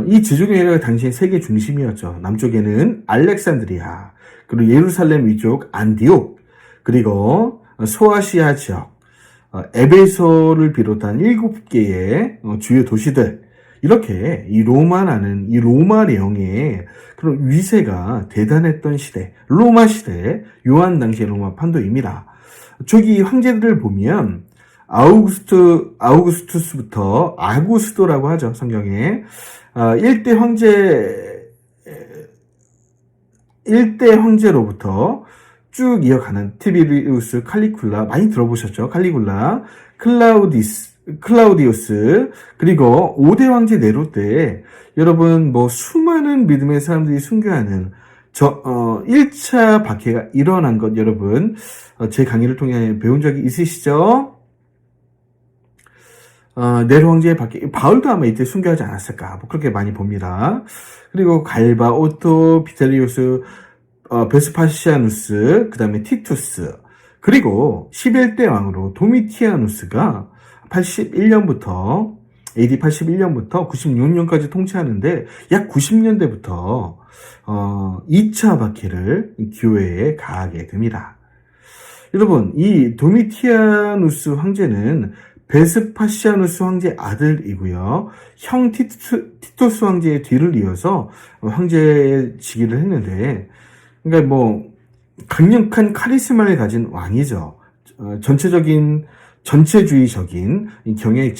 이 지중해가 당시의 세계 중심이었죠. 남쪽에는 알렉산드리아, 그리고 예루살렘 위쪽 안디옥, 그리고 소아시아 지역, 에베소를 비롯한 7개의 주요 도시들, 이렇게 이 로마라는 이 로마령의 그런 위세가 대단했던 시대, 로마 시대, 요한 당시의 로마 판도입니다. 저기 황제들을 보면 아우구스투스부터 아구스도라고 하죠, 성경에. 1대 황제로부터 쭉 이어가는 티비리우스, 칼리굴라, 많이 들어보셨죠? 칼리굴라, 클라우디우스, 그리고 5대 황제 네로 때 여러분 뭐 수많은 믿음의 사람들이 순교하는 1차 박해가 일어난 것 여러분 제 강의를 통해 배운 적이 있으시죠? 네로 황제의 박해, 바울도 아마 이때 순교하지 않았을까, 뭐 그렇게 많이 봅니다. 그리고 갈바, 오토, 비텔리우스, 베스파시아누스, 그 다음에 티투스, 그리고 11대 왕으로 도미티아누스가 81년부터 AD 81년부터 96년까지 통치하는데 약 90년대부터 2차 박해를 교회에 가하게 됩니다. 여러분, 이 도미티아누스 황제는 베스파시아누스 황제 아들이고요. 형 티투스 황제의 뒤를 이어서 황제의 직위를 했는데, 그러니까 뭐 강력한 카리스마를 가진 왕이죠. 전체주의적인 경향이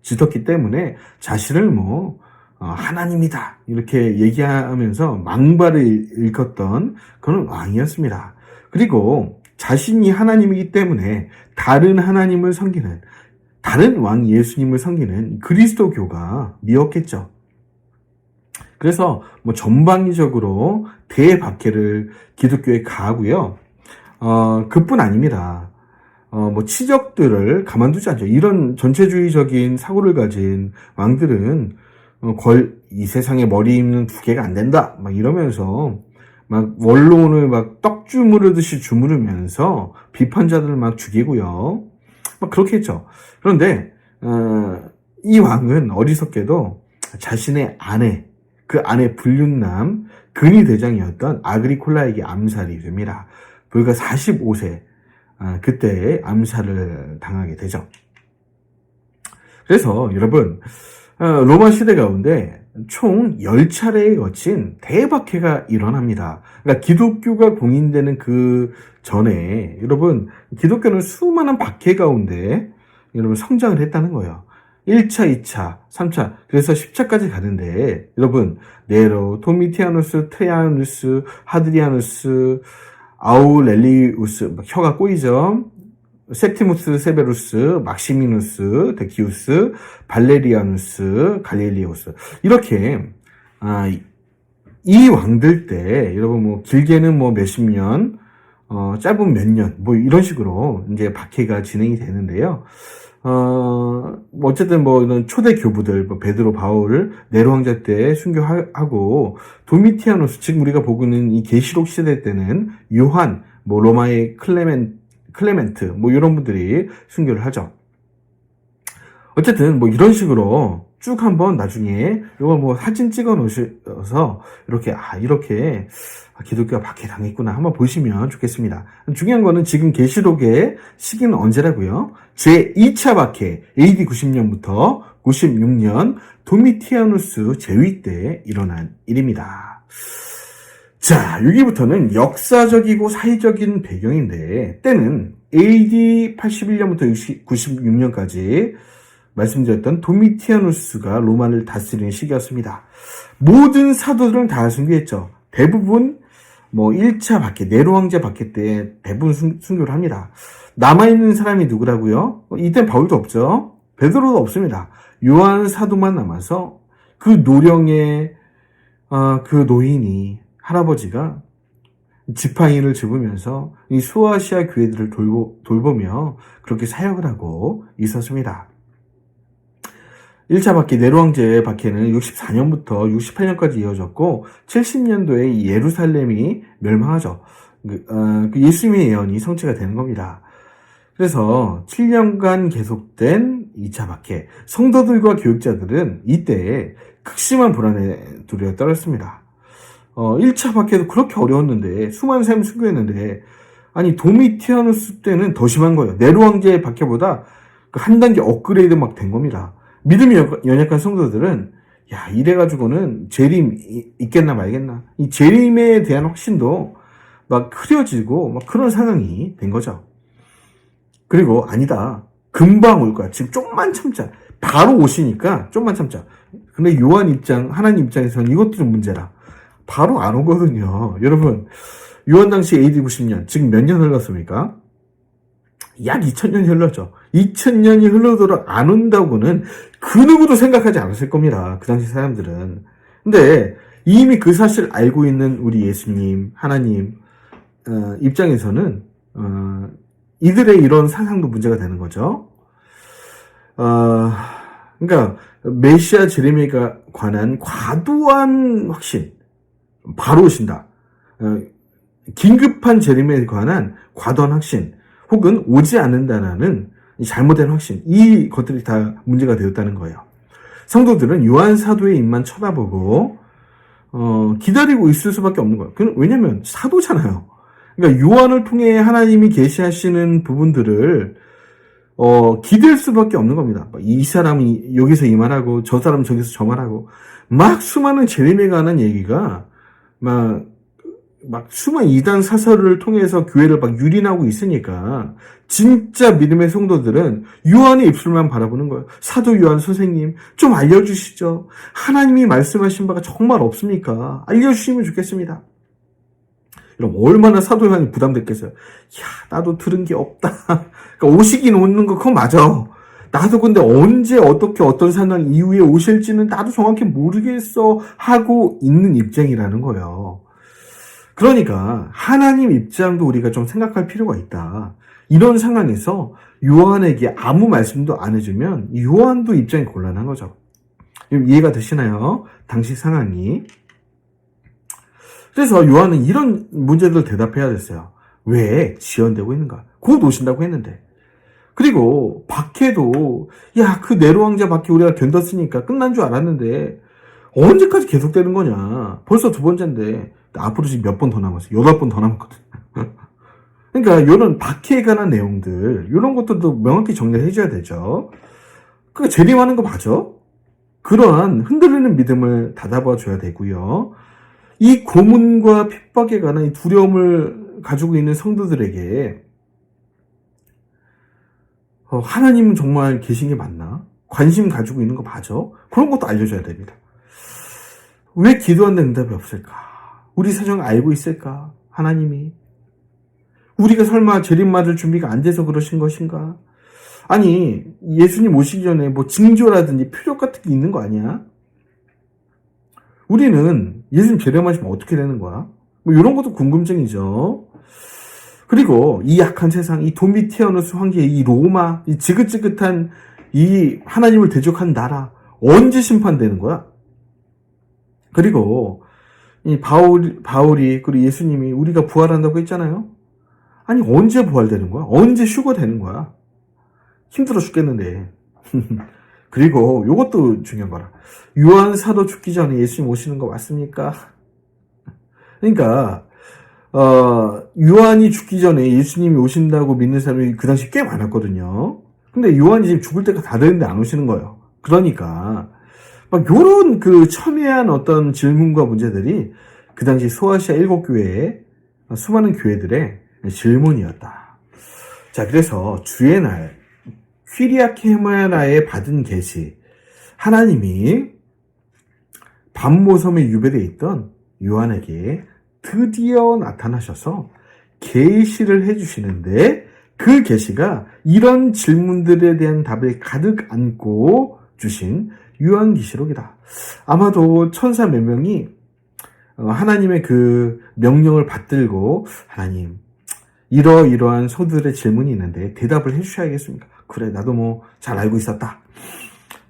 짙었기 때문에 자신을 뭐 하나님이다 이렇게 얘기하면서 망발을 일컫던 그런 왕이었습니다. 그리고 자신이 하나님이기 때문에 다른 하나님을 섬기는, 다른 왕 예수님을 섬기는 그리스도교가 미웠겠죠. 그래서 뭐 전방위적으로 대박해를 기독교에 가하고요. 그뿐 아닙니다. 뭐 치적들을 가만두지 않죠. 이런 전체주의적인 사고를 가진 왕들은 이 세상에 머리 있는 두 개가 안 된다 막 이러면서 막 원로원을 막 떡 주무르듯이 주무르면서 비판자들을 막 죽이고요. 막 그렇게 했죠. 그런데 이 왕은 어리석게도 자신의 아내, 그 아내 불륜남 근위 대장이었던 아그리콜라에게 암살이 됩니다. 불과 45세 그때 암살을 당하게 되죠. 그래서 여러분 로마 시대 가운데 총 10차례에 거친 대박해가 일어납니다. 그러니까 기독교가 공인되는 그 전에 여러분 기독교는 수많은 박해 가운데 여러분 성장을 했다는 거예요. 1차, 2차, 3차, 그래서 10차까지 가는데 여러분 네로, 도미티아누스, 트레아누스, 하드리아누스, 아우렐리우스, 혀가 꼬이죠. 셉티무스 세베루스, 막시미누스, 데키우스, 발레리아누스, 갈릴리우스, 이렇게 이 왕들 때 여러분 뭐 길게는 뭐 몇십 년, 짧은 몇 년, 뭐 이런 식으로 이제 박해가 진행이 되는데요. 어쨌든 뭐 이런 초대 교부들, 뭐 베드로, 바울, 네로 황제 때 순교하고 도미티아누스, 지금 우리가 보고 있는 이 계시록 시대 때는 요한, 뭐 로마의 클레멘트, 뭐 이런 분들이 순교를 하죠. 어쨌든 뭐 이런 식으로 쭉 한번 나중에 이거 뭐 사진 찍어 놓으셔서 이렇게 기독교가 박해당했구나 한번 보시면 좋겠습니다. 중요한 거는 지금 계시록의 시기는 언제라고요? 제2차 박해 AD 90년부터 96년 도미티아누스 제위 때 일어난 일입니다. 자, 여기부터는 역사적이고 사회적인 배경인데 때는 AD 81년부터 96년까지 말씀드렸던 도미티아누스가 로마를 다스리는 시기였습니다. 모든 사도들은 다 순교했죠. 대부분 뭐 1차 박해, 네로 황제 박해 때 대부분 순교를 합니다. 남아있는 사람이 누구라고요? 이때 바울도 없죠. 베드로도 없습니다. 요한 사도만 남아서 그 노령의 그 노인이, 할아버지가 지팡이를 짚으면서 이 소아시아 교회들을 돌보며 그렇게 사역을 하고 있었습니다. 1차 박해, 네로 황제 박해는 64년부터 68년까지 이어졌고 70년도에 예루살렘이 멸망하죠. 예수님의 예언이 성취가 되는 겁니다. 그래서 7년간 계속된 2차 박해, 성도들과 교육자들은 이때 극심한 불안에 두려워 떨었습니다. 1차 박해도 그렇게 어려웠는데, 수많은 사람이 순교했는데, 아니, 도미티아누스 때는 더 심한 거예요. 네로 황제의 박해보다 한 단계 업그레이드 막 된 겁니다. 믿음이 연약한 성도들은, 야, 이래가지고는 재림 있겠나 말겠나. 이 재림에 대한 확신도 막 흐려지고, 막 그런 상황이 된 거죠. 그리고, 아니다. 금방 올 거야. 지금 좀만 참자. 바로 오시니까 좀만 참자. 근데 하나님 입장에서는 이것도 좀 문제라. 바로 안 오거든요. 여러분, 요한 당시 AD 90년, 지금 몇 년 흘렀습니까? 약 2000년이 흘렀죠. 2000년이 흘러도록 안 온다고는 그 누구도 생각하지 않았을 겁니다. 그 당시 사람들은. 근데 이미 그 사실을 알고 있는 우리 예수님, 하나님 입장에서는 이들의 이런 상상도 문제가 되는 거죠. 그러니까 메시아 재림에 관한 과도한 확신, 바로 오신다. 긴급한 재림에 관한 과도한 확신, 혹은 오지 않는다라는 잘못된 확신, 이 것들이 다 문제가 되었다는 거예요. 성도들은 요한 사도의 입만 쳐다보고 기다리고 있을 수밖에 없는 거예요. 왜냐하면 사도잖아요. 그러니까 요한을 통해 하나님이 계시하시는 부분들을 기댈 수밖에 없는 겁니다. 이 사람이 여기서 이 말하고 저 사람은 저기서 저 말하고 막 수많은 재림에 관한 얘기가 막 수많은 이단 사설을 통해서 교회를 막 유린하고 있으니까 진짜 믿음의 성도들은 요한의 입술만 바라보는 거예요. 사도 요한 선생님 좀 알려주시죠. 하나님이 말씀하신 바가 정말 없습니까? 알려주시면 좋겠습니다. 여러분 얼마나 사도 요한이 부담됐겠어요. 야, 나도 들은 게 없다. 그러니까 오시긴 오는 거 그거 맞아. 나도 근데 언제 어떻게 어떤 상황 이후에 오실지는 나도 정확히 모르겠어 하고 있는 입장이라는 거예요. 그러니까 하나님 입장도 우리가 좀 생각할 필요가 있다. 이런 상황에서 요한에게 아무 말씀도 안 해주면 요한도 입장이 곤란한 거죠. 이해가 되시나요? 당시 상황이. 그래서 요한은 이런 문제들 대답해야 됐어요. 왜 지연되고 있는가? 곧 오신다고 했는데. 그리고 박해도 그 네로 황제 박해 우리가 견뎠으니까 끝난 줄 알았는데 언제까지 계속되는 거냐? 벌써 두 번째인데 앞으로 지금 몇 번 더 남았어. 8번 더 남았거든. 그러니까 이런 박해에 관한 내용들 이런 것들도 명확히 정리를 해줘야 되죠. 그 재림하는 거 맞아? 그러한 흔들리는 믿음을 다잡아 줘야 되고요. 이 고문과 핍박에 관한 이 두려움을 가지고 있는 성도들에게 하나님은 정말 계신 게 맞나? 관심 가지고 있는 거 맞아? 그런 것도 알려줘야 됩니다. 왜 기도하는데 응답이 없을까? 우리 사정 알고 있을까? 하나님이. 우리가 설마 재림 맞을 준비가 안 돼서 그러신 것인가? 아니, 예수님 오시기 전에 뭐 징조라든지 표적 같은 게 있는 거 아니야? 우리는 예수님 재림하시면 어떻게 되는 거야? 뭐 이런 것도 궁금증이죠. 그리고 이 약한 세상, 이 도미티아누스 황제, 이 로마, 이 지긋지긋한 이 하나님을 대적한 나라 언제 심판되는 거야? 그리고 이 바울이 그리고 예수님이 우리가 부활한다고 했잖아요. 아니 언제 부활되는 거야? 언제 휴거되는 거야? 힘들어 죽겠는데. 그리고 이것도 중요한 거라. 요한 사도 죽기 전에 예수님 오시는 거 맞습니까? 그러니까 요한이 죽기 전에 예수님이 오신다고 믿는 사람이 그 당시 꽤 많았거든요. 근데 요한이 지금 죽을 때가 다 됐는데 안 오시는 거예요. 그러니까 막 요런 그 첨예한 어떤 질문과 문제들이 그 당시 소아시아 7교회의 수많은 교회들의 질문이었다. 자, 그래서 주의 날 휘리아케마라에 받은 계시, 하나님이 밤모섬에 유배되어 있던 요한에게 드디어 나타나셔서 계시를 해주시는데 그 계시가 이런 질문들에 대한 답을 가득 안고 주신 요한계시록이다. 아마도 천사 몇 명이 하나님의 그 명령을 받들고 하나님 이러이러한 소들의 질문이 있는데 대답을 해주셔야겠습니까? 그래 나도 뭐 잘 알고 있었다.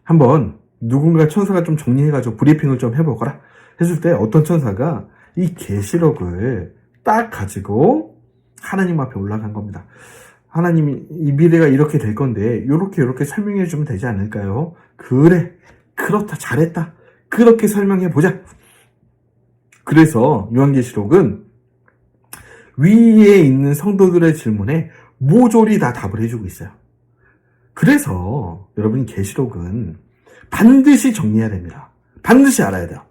한번 누군가 천사가 좀 정리해가지고 브리핑을 좀 해보거라 했을 때 어떤 천사가 이 계시록을 딱 가지고 하나님 앞에 올라간 겁니다. 하나님이 이 미래가 이렇게 될 건데 요렇게 설명해 주면 되지 않을까요? 그래 그렇다 잘했다 그렇게 설명해 보자. 그래서 요한계시록은 위에 있는 성도들의 질문에 모조리 다 답을 해주고 있어요. 그래서 여러분 계시록은 반드시 정리해야 됩니다. 반드시 알아야 돼요.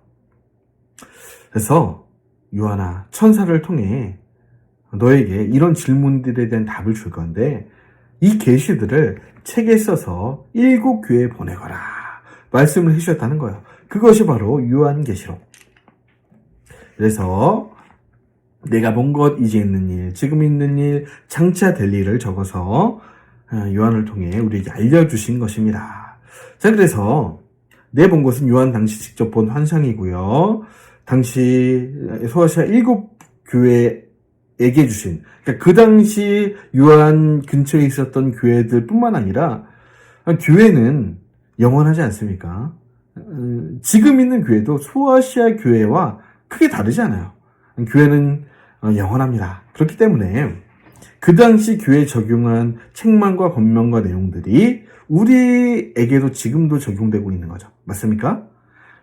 그래서 요한아 천사를 통해 너에게 이런 질문들에 대한 답을 줄 건데 이 계시들을 책에 써서 7교회에 보내거라 말씀을 해주셨다는 거예요. 그것이 바로 요한계시록. 그래서 내가 본 것, 이제 있는 일, 지금 있는 일, 장차 될 일을 적어서 요한을 통해 우리에게 알려주신 것입니다. 자, 그래서 내 본 것은 요한 당시 직접 본 환상이고요. 당시 소아시아 7교회에게 주신, 그러니까 그 당시 요한 근처에 있었던 교회들 뿐만 아니라 교회는 영원하지 않습니까? 지금 있는 교회도 소아시아 교회와 크게 다르지 않아요. 교회는 영원합니다. 그렇기 때문에 그 당시 교회에 적용한 책망과 권면과 내용들이 우리에게도 지금도 적용되고 있는 거죠. 맞습니까?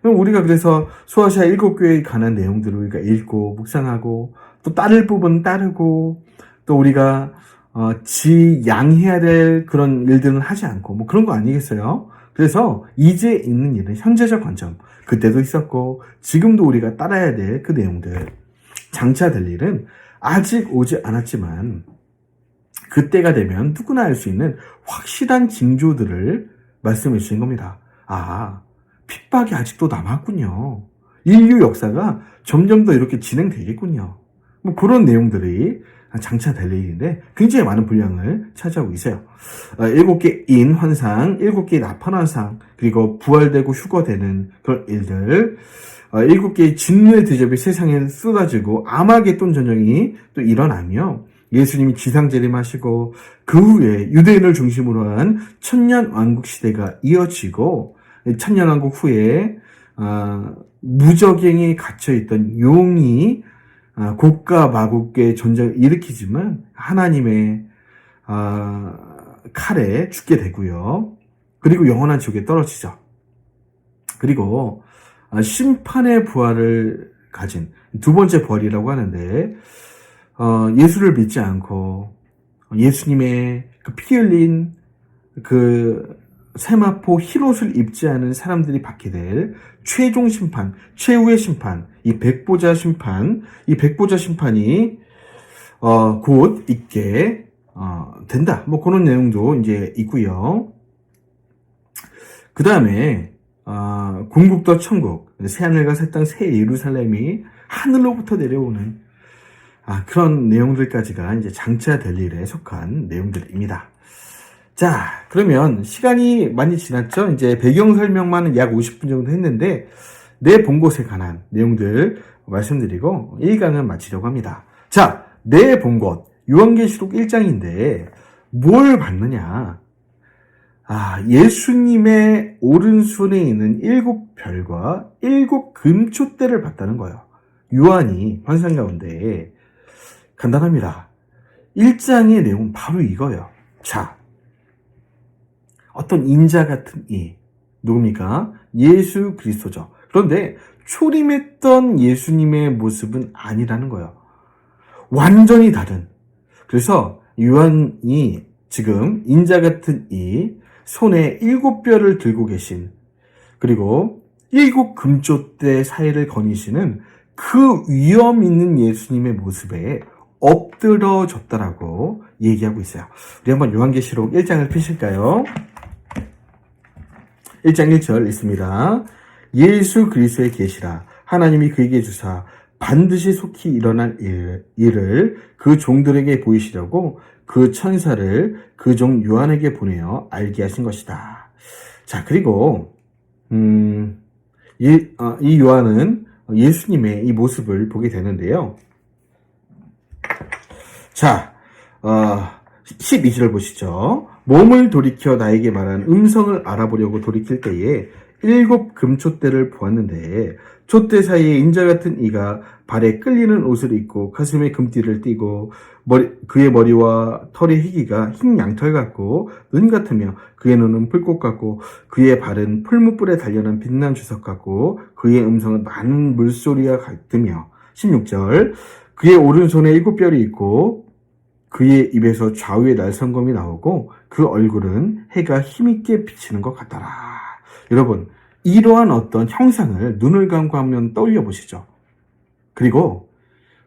우리가 그래서 소아시아 7교회에 관한 내용들을 우리가 읽고 묵상하고 또 따를 부분 따르고 또 우리가 지양해야 될 그런 일들은 하지 않고 뭐 그런 거 아니겠어요? 그래서 이제 있는 일은 현재적 관점, 그때도 있었고 지금도 우리가 따라야 될 그 내용들, 장차 될 일은 아직 오지 않았지만 그때가 되면 누구나 알 수 있는 확실한 징조들을 말씀해 주신 겁니다. 아, 핍박이 아직도 남았군요. 인류 역사가 점점 더 이렇게 진행되겠군요. 뭐 그런 내용들이 장차 될 일인데 굉장히 많은 분량을 차지하고 있어요. 7개인 환상, 7개의 나팔 환상, 그리고 부활되고 휴거되는 그런 일들, 7개의 진노의 대접이 세상에 쏟아지고 아마겟돈 전쟁이 또 일어나며 예수님이 지상재림하시고 그 후에 유대인을 중심으로 한 천년왕국 시대가 이어지고 천년왕국 후에 무적행에 갇혀있던 용이 곡과 마곡의 전쟁을 일으키지만 하나님의 칼에 죽게 되고요. 그리고 영원한 지옥에 떨어지죠. 그리고 심판의 부활을 가진 두 번째 부활이라고 하는데 예수를 믿지 않고 예수님의 그 피 흘린 그 세마포 힐옷을 입지 않은 사람들이 받게 될 최종 심판, 최후의 심판, 이 백보자 심판, 이 백보자 심판이 곧 있게 된다. 뭐 그런 내용도 이제 있고요. 그 다음에 궁극도 천국, 새하늘과 새 땅, 새 예루살렘이 하늘로부터 내려오는 그런 내용들까지가 이제 장차 될 일에 속한 내용들입니다. 자, 그러면 시간이 많이 지났죠? 이제 배경 설명만 약 50분 정도 했는데 내 본 곳에 관한 내용들 말씀드리고 1강은 마치려고 합니다. 자, 내 본 곳, 요한계시록 1장인데 뭘 봤느냐? 예수님의 오른손에 있는 7별과 7금초대를 봤다는 거예요. 요한이 환상 가운데 간단합니다. 1장의 내용은 바로 이거예요. 자, 어떤 인자 같은 이 누굽니까? 예수 그리스도죠. 그런데 초림했던 예수님의 모습은 아니라는 거예요. 완전히 다른. 그래서 요한이 지금 인자 같은 이 손에 7뼈를 들고 계신, 그리고 7금초대 사이를 거니시는 그 위엄 있는 예수님의 모습에 엎드러졌다라고 얘기하고 있어요. 우리 한번 요한계시록 1장을 펴실까요? 1장 1절 있습니다. 예수 그리스도의 계시라 하나님이 그에게 주사 반드시 속히 일어날 일을 그 종들에게 보이시려고 그 천사를 그 종 요한에게 보내어 알게 하신 것이다. 자, 그리고 이 요한은 예수님의 이 모습을 보게 되는데요. 자, 12절 보시죠. 몸을 돌이켜 나에게 말한 음성을 알아보려고 돌이킬 때에 7 금촛대를 보았는데 촛대 사이에 인자 같은 이가 발에 끌리는 옷을 입고 가슴에 금띠를 띠고 그의 머리와 털의 희기가 흰 양털 같고 눈 같으며 그의 눈은 불꽃 같고 그의 발은 풀무불에 달려난 빛난 주석 같고 그의 음성은 많은 물소리와 같으며 16절 그의 오른손에 7뼈리 있고 그의 입에서 좌우에 날성검이 나오고 그 얼굴은 해가 힘있게 비치는 것 같더라. 여러분, 이러한 어떤 형상을 눈을 감고 한번 떠올려 보시죠. 그리고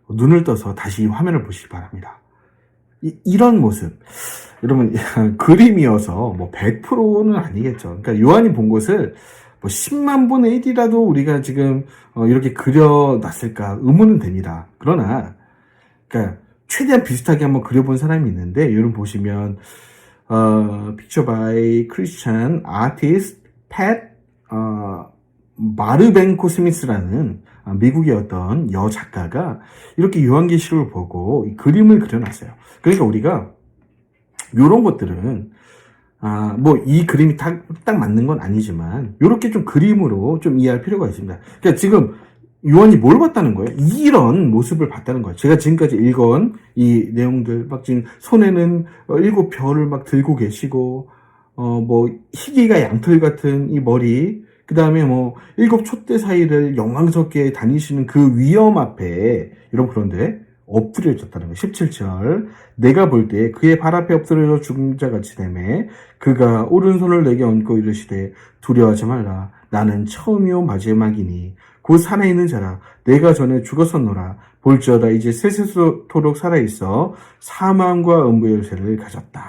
눈을 떠서 다시 화면을 보시기 바랍니다. 이런 모습. 여러분, 그림이어서 뭐 100%는 아니겠죠. 그러니까 요한이 본 것을 뭐 10만 분의 1이라도 우리가 지금 이렇게 그려놨을까 의문은 됩니다. 그러나, 그러니까 최대한 비슷하게 한번 그려본 사람이 있는데, 여러분 보시면, Picture by Christian Artist Pat 마르벤코 스미스라는 미국의 어떤 여 작가가 이렇게 요한계시록을 보고 이 그림을 그려놨어요. 그러니까 우리가 이런 것들은 뭐 이 그림이 딱 맞는 건 아니지만 이렇게 좀 그림으로 좀 이해할 필요가 있습니다. 그러니까 지금 요한이 뭘 봤다는 거예요? 이런 모습을 봤다는 거예요. 제가 지금까지 읽은 이 내용들, 막 지금 손에는 7 별을 막 들고 계시고, 뭐 희귀가 양털 같은 이 머리, 그 다음에 뭐 7 촛대 사이를 영광스럽게 다니시는 그 위엄 앞에, 여러분 그런데 엎드려졌다는 거예요. 17절. 내가 볼 때 그의 발 앞에 엎드려 죽은 자 같이 되매 그가 오른손을 내게 얹고 이르시되 두려워하지 말라. 나는 처음이요 마지막이니 곧 살아있는 자라. 내가 전에 죽었었노라. 볼지어다 이제 세세토록 살아있어 사망과 음부의 열쇠를 가졌다.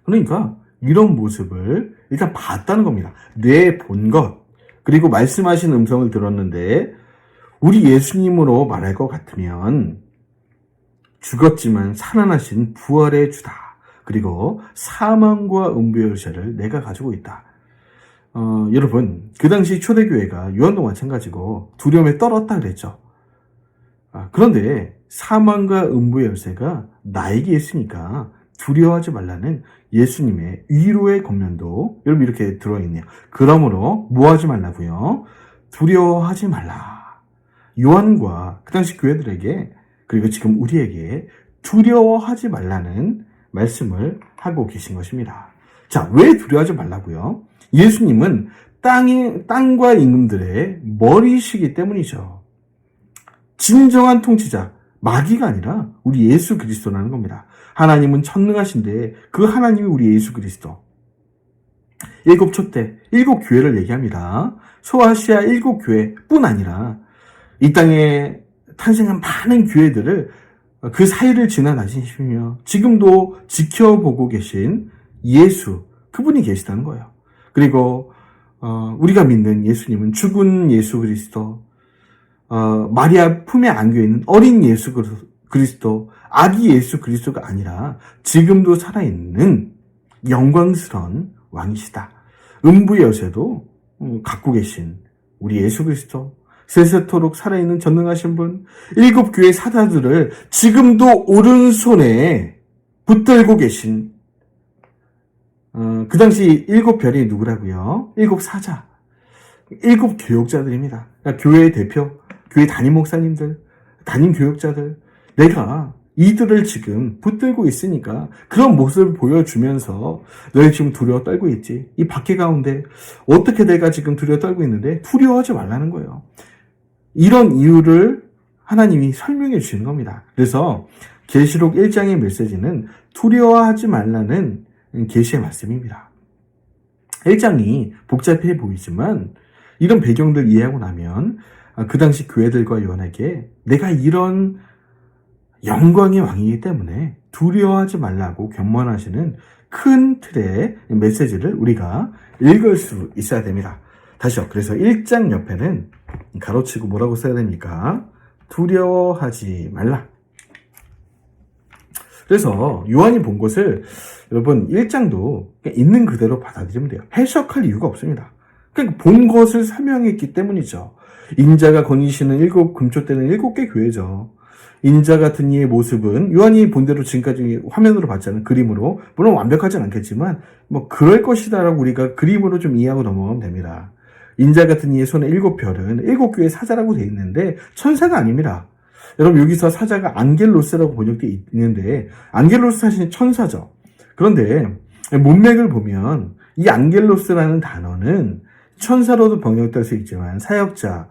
그러니까 이런 모습을 일단 봤다는 겁니다. 내 본 것, 그리고 말씀하신 음성을 들었는데 우리 예수님으로 말할 것 같으면 죽었지만 살아나신 부활의 주다. 그리고 사망과 음부의 열쇠를 내가 가지고 있다. 여러분, 그 당시 초대교회가 요한도 마찬가지고 두려움에 떨었다 그랬죠. 그런데 사망과 음부의 열쇠가 나에게 있으니까 두려워하지 말라는 예수님의 위로의 권면도 여러분 이렇게 들어있네요. 그러므로 뭐 하지 말라고요? 두려워하지 말라. 요한과 그 당시 교회들에게 그리고 지금 우리에게 두려워하지 말라는 말씀을 하고 계신 것입니다. 자, 왜 두려워하지 말라고요? 예수님은 땅과 임금들의 머리시기 때문이죠. 진정한 통치자, 마귀가 아니라 우리 예수 그리스도라는 겁니다. 하나님은 전능하신데 그 하나님이 우리 예수 그리스도. 7 촛대, 7 교회를 얘기합니다. 소아시아 7 교회뿐 아니라 이 땅에 탄생한 많은 교회들을 그 사이를 지나다니시며 지금도 지켜보고 계신 예수, 그분이 계시다는 거예요. 그리고 우리가 믿는 예수님은 죽은 예수 그리스도, 마리아 품에 안겨 있는 어린 예수 그리스도, 아기 예수 그리스도가 아니라 지금도 살아있는 영광스러운 왕이시다. 음부의 여세도 갖고 계신 우리 예수 그리스도, 세세토록 살아있는 전능하신 분, 7 교회 사자들을 지금도 오른손에 붙들고 계신 그 당시 7 별이 누구라고요? 7 사자, 7 교역자들입니다. 그러니까 교회의 대표, 교회 담임 목사님들, 담임 교역자들, 내가 이들을 지금 붙들고 있으니까 그런 모습을 보여주면서 너희 지금 두려워 떨고 있지? 이 박해 가운데 어떻게 내가 지금 두려워 떨고 있는데 두려워하지 말라는 거예요. 이런 이유를 하나님이 설명해 주시는 겁니다. 그래서 계시록 1장의 메시지는 두려워하지 말라는 계시의 말씀입니다. 1장이 복잡해 보이지만 이런 배경들 이해하고 나면 그 당시 교회들과 요한에게 내가 이런 영광의 왕이기 때문에 두려워하지 말라고 경고하시는 큰 틀의 메시지를 우리가 읽을 수 있어야 됩니다. 다시요. 그래서 1장 옆에는 가로치고 뭐라고 써야 됩니까? 두려워하지 말라. 그래서 요한이 본 것을 여러분 1장도 있는 그대로 받아들이면 돼요. 해석할 이유가 없습니다. 그러니까 본 것을 설명했기 때문이죠. 인자가 거니시는 금초대는 7개 교회죠. 인자 같은 이의 모습은 요한이 본대로 지금까지 화면으로 봤잖아요. 그림으로. 물론 완벽하진 않겠지만 뭐 그럴 것이다라고 우리가 그림으로 좀 이해하고 넘어가면 됩니다. 인자 같은 이의 손에 7별은 7교의 사자라고 되어 있는데 천사가 아닙니다. 여러분 여기서 사자가 안겔로스라고 번역되어 있는데 안겔로스 사실은 천사죠. 그런데 문맥을 보면 이 안겔로스라는 단어는 천사로도 번역될 수 있지만 사역자,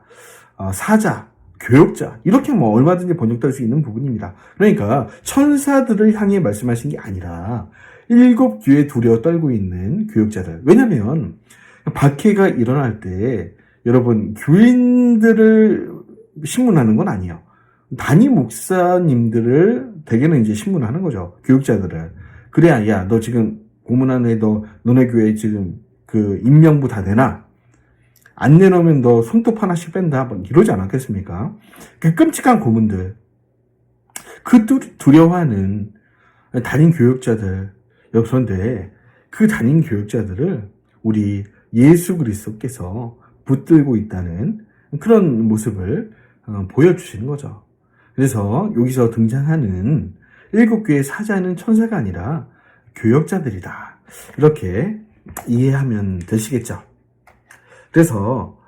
사자, 교역자 이렇게 뭐 얼마든지 번역될 수 있는 부분입니다. 그러니까 천사들을 향해 말씀하신 게 아니라 7교회 두려워 떨고 있는 교역자들. 왜냐하면 박해가 일어날 때 여러분 교인들을 신문하는 건 아니에요. 담임 목사님들을 대개는 이제 신문하는 거죠. 교육자들을. 그래야 야 너 지금 고문하네 너네 교회 지금 그 임명부 다 내놔. 안 내놓으면 너 손톱 하나씩 뺀다. 뭐 이러지 않았겠습니까? 그 끔찍한 고문들. 그 두려워하는 담임 교육자들. 그런데 그 담임 교육자들을 우리 예수 그리스도께서 붙들고 있다는 그런 모습을 보여주시는 거죠. 그래서 여기서 등장하는 7교의 사자는 천사가 아니라 교역자들이다. 이렇게 이해하면 되시겠죠. 그래서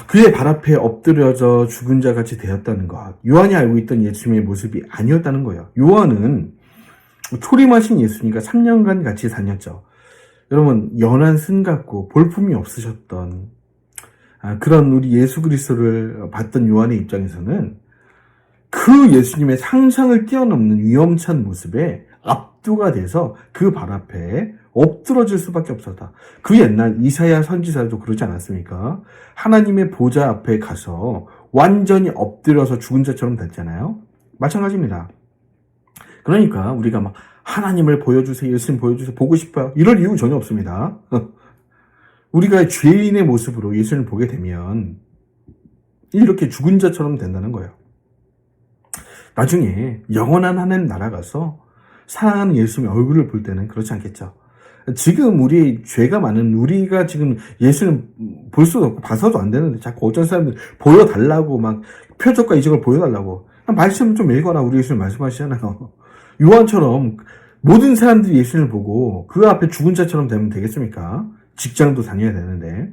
그의 발 앞에 엎드려져 죽은 자 같이 되었다는 것. 요한이 알고 있던 예수님의 모습이 아니었다는 거예요. 요한은 초림하신 예수님과 3년간 같이 다녔죠. 여러분 연한 쓴 같고 볼품이 없으셨던 그런 우리 예수 그리스도를 봤던 요한의 입장에서는 그 예수님의 상상을 뛰어넘는 위험찬 모습에 압도가 돼서 그 발 앞에 엎드러질 수밖에 없었다. 그 옛날 이사야 선지자도 그러지 않았습니까? 하나님의 보좌 앞에 가서 완전히 엎드려서 죽은 자처럼 됐잖아요. 마찬가지입니다. 그러니까 우리가 막 하나님을 보여주세요, 예수님 보여주세요, 보고 싶어요. 이럴 이유 전혀 없습니다. 우리가 죄인의 모습으로 예수님을 보게 되면 이렇게 죽은 자처럼 된다는 거예요. 나중에 영원한 하나님 나라 가서 사랑하는 예수님의 얼굴을 볼 때는 그렇지 않겠죠. 지금 우리 죄가 많은 우리가 지금 예수님 볼 수도 없고 봐서도 안 되는데 자꾸 어떤 사람들 보여달라고 막 표적과 이적을 보여달라고 말씀 좀 읽어라. 우리 예수님 말씀하시잖아요. 요한처럼 모든 사람들이 예수님을 보고 그 앞에 죽은 자처럼 되면 되겠습니까? 직장도 다녀야 되는데.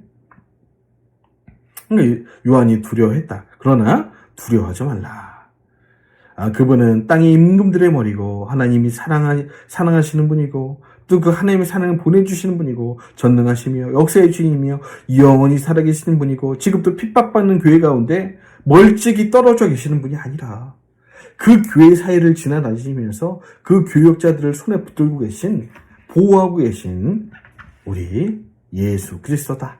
그러니까 요한이 두려워했다. 그러나 두려워하지 말라. 그분은 땅의 임금들의 머리고 하나님이 사랑하시는 분이고 또 그 하나님의 사랑을 보내주시는 분이고 전능하시며 역사의 주인이며 영원히 살아계시는 분이고 지금도 핍박받는 교회 가운데 멀찍이 떨어져 계시는 분이 아니라 그 교회 사이를 지나다니시면서 그 교역자들을 손에 붙들고 계신 보호하고 계신 우리 예수 그리스도다.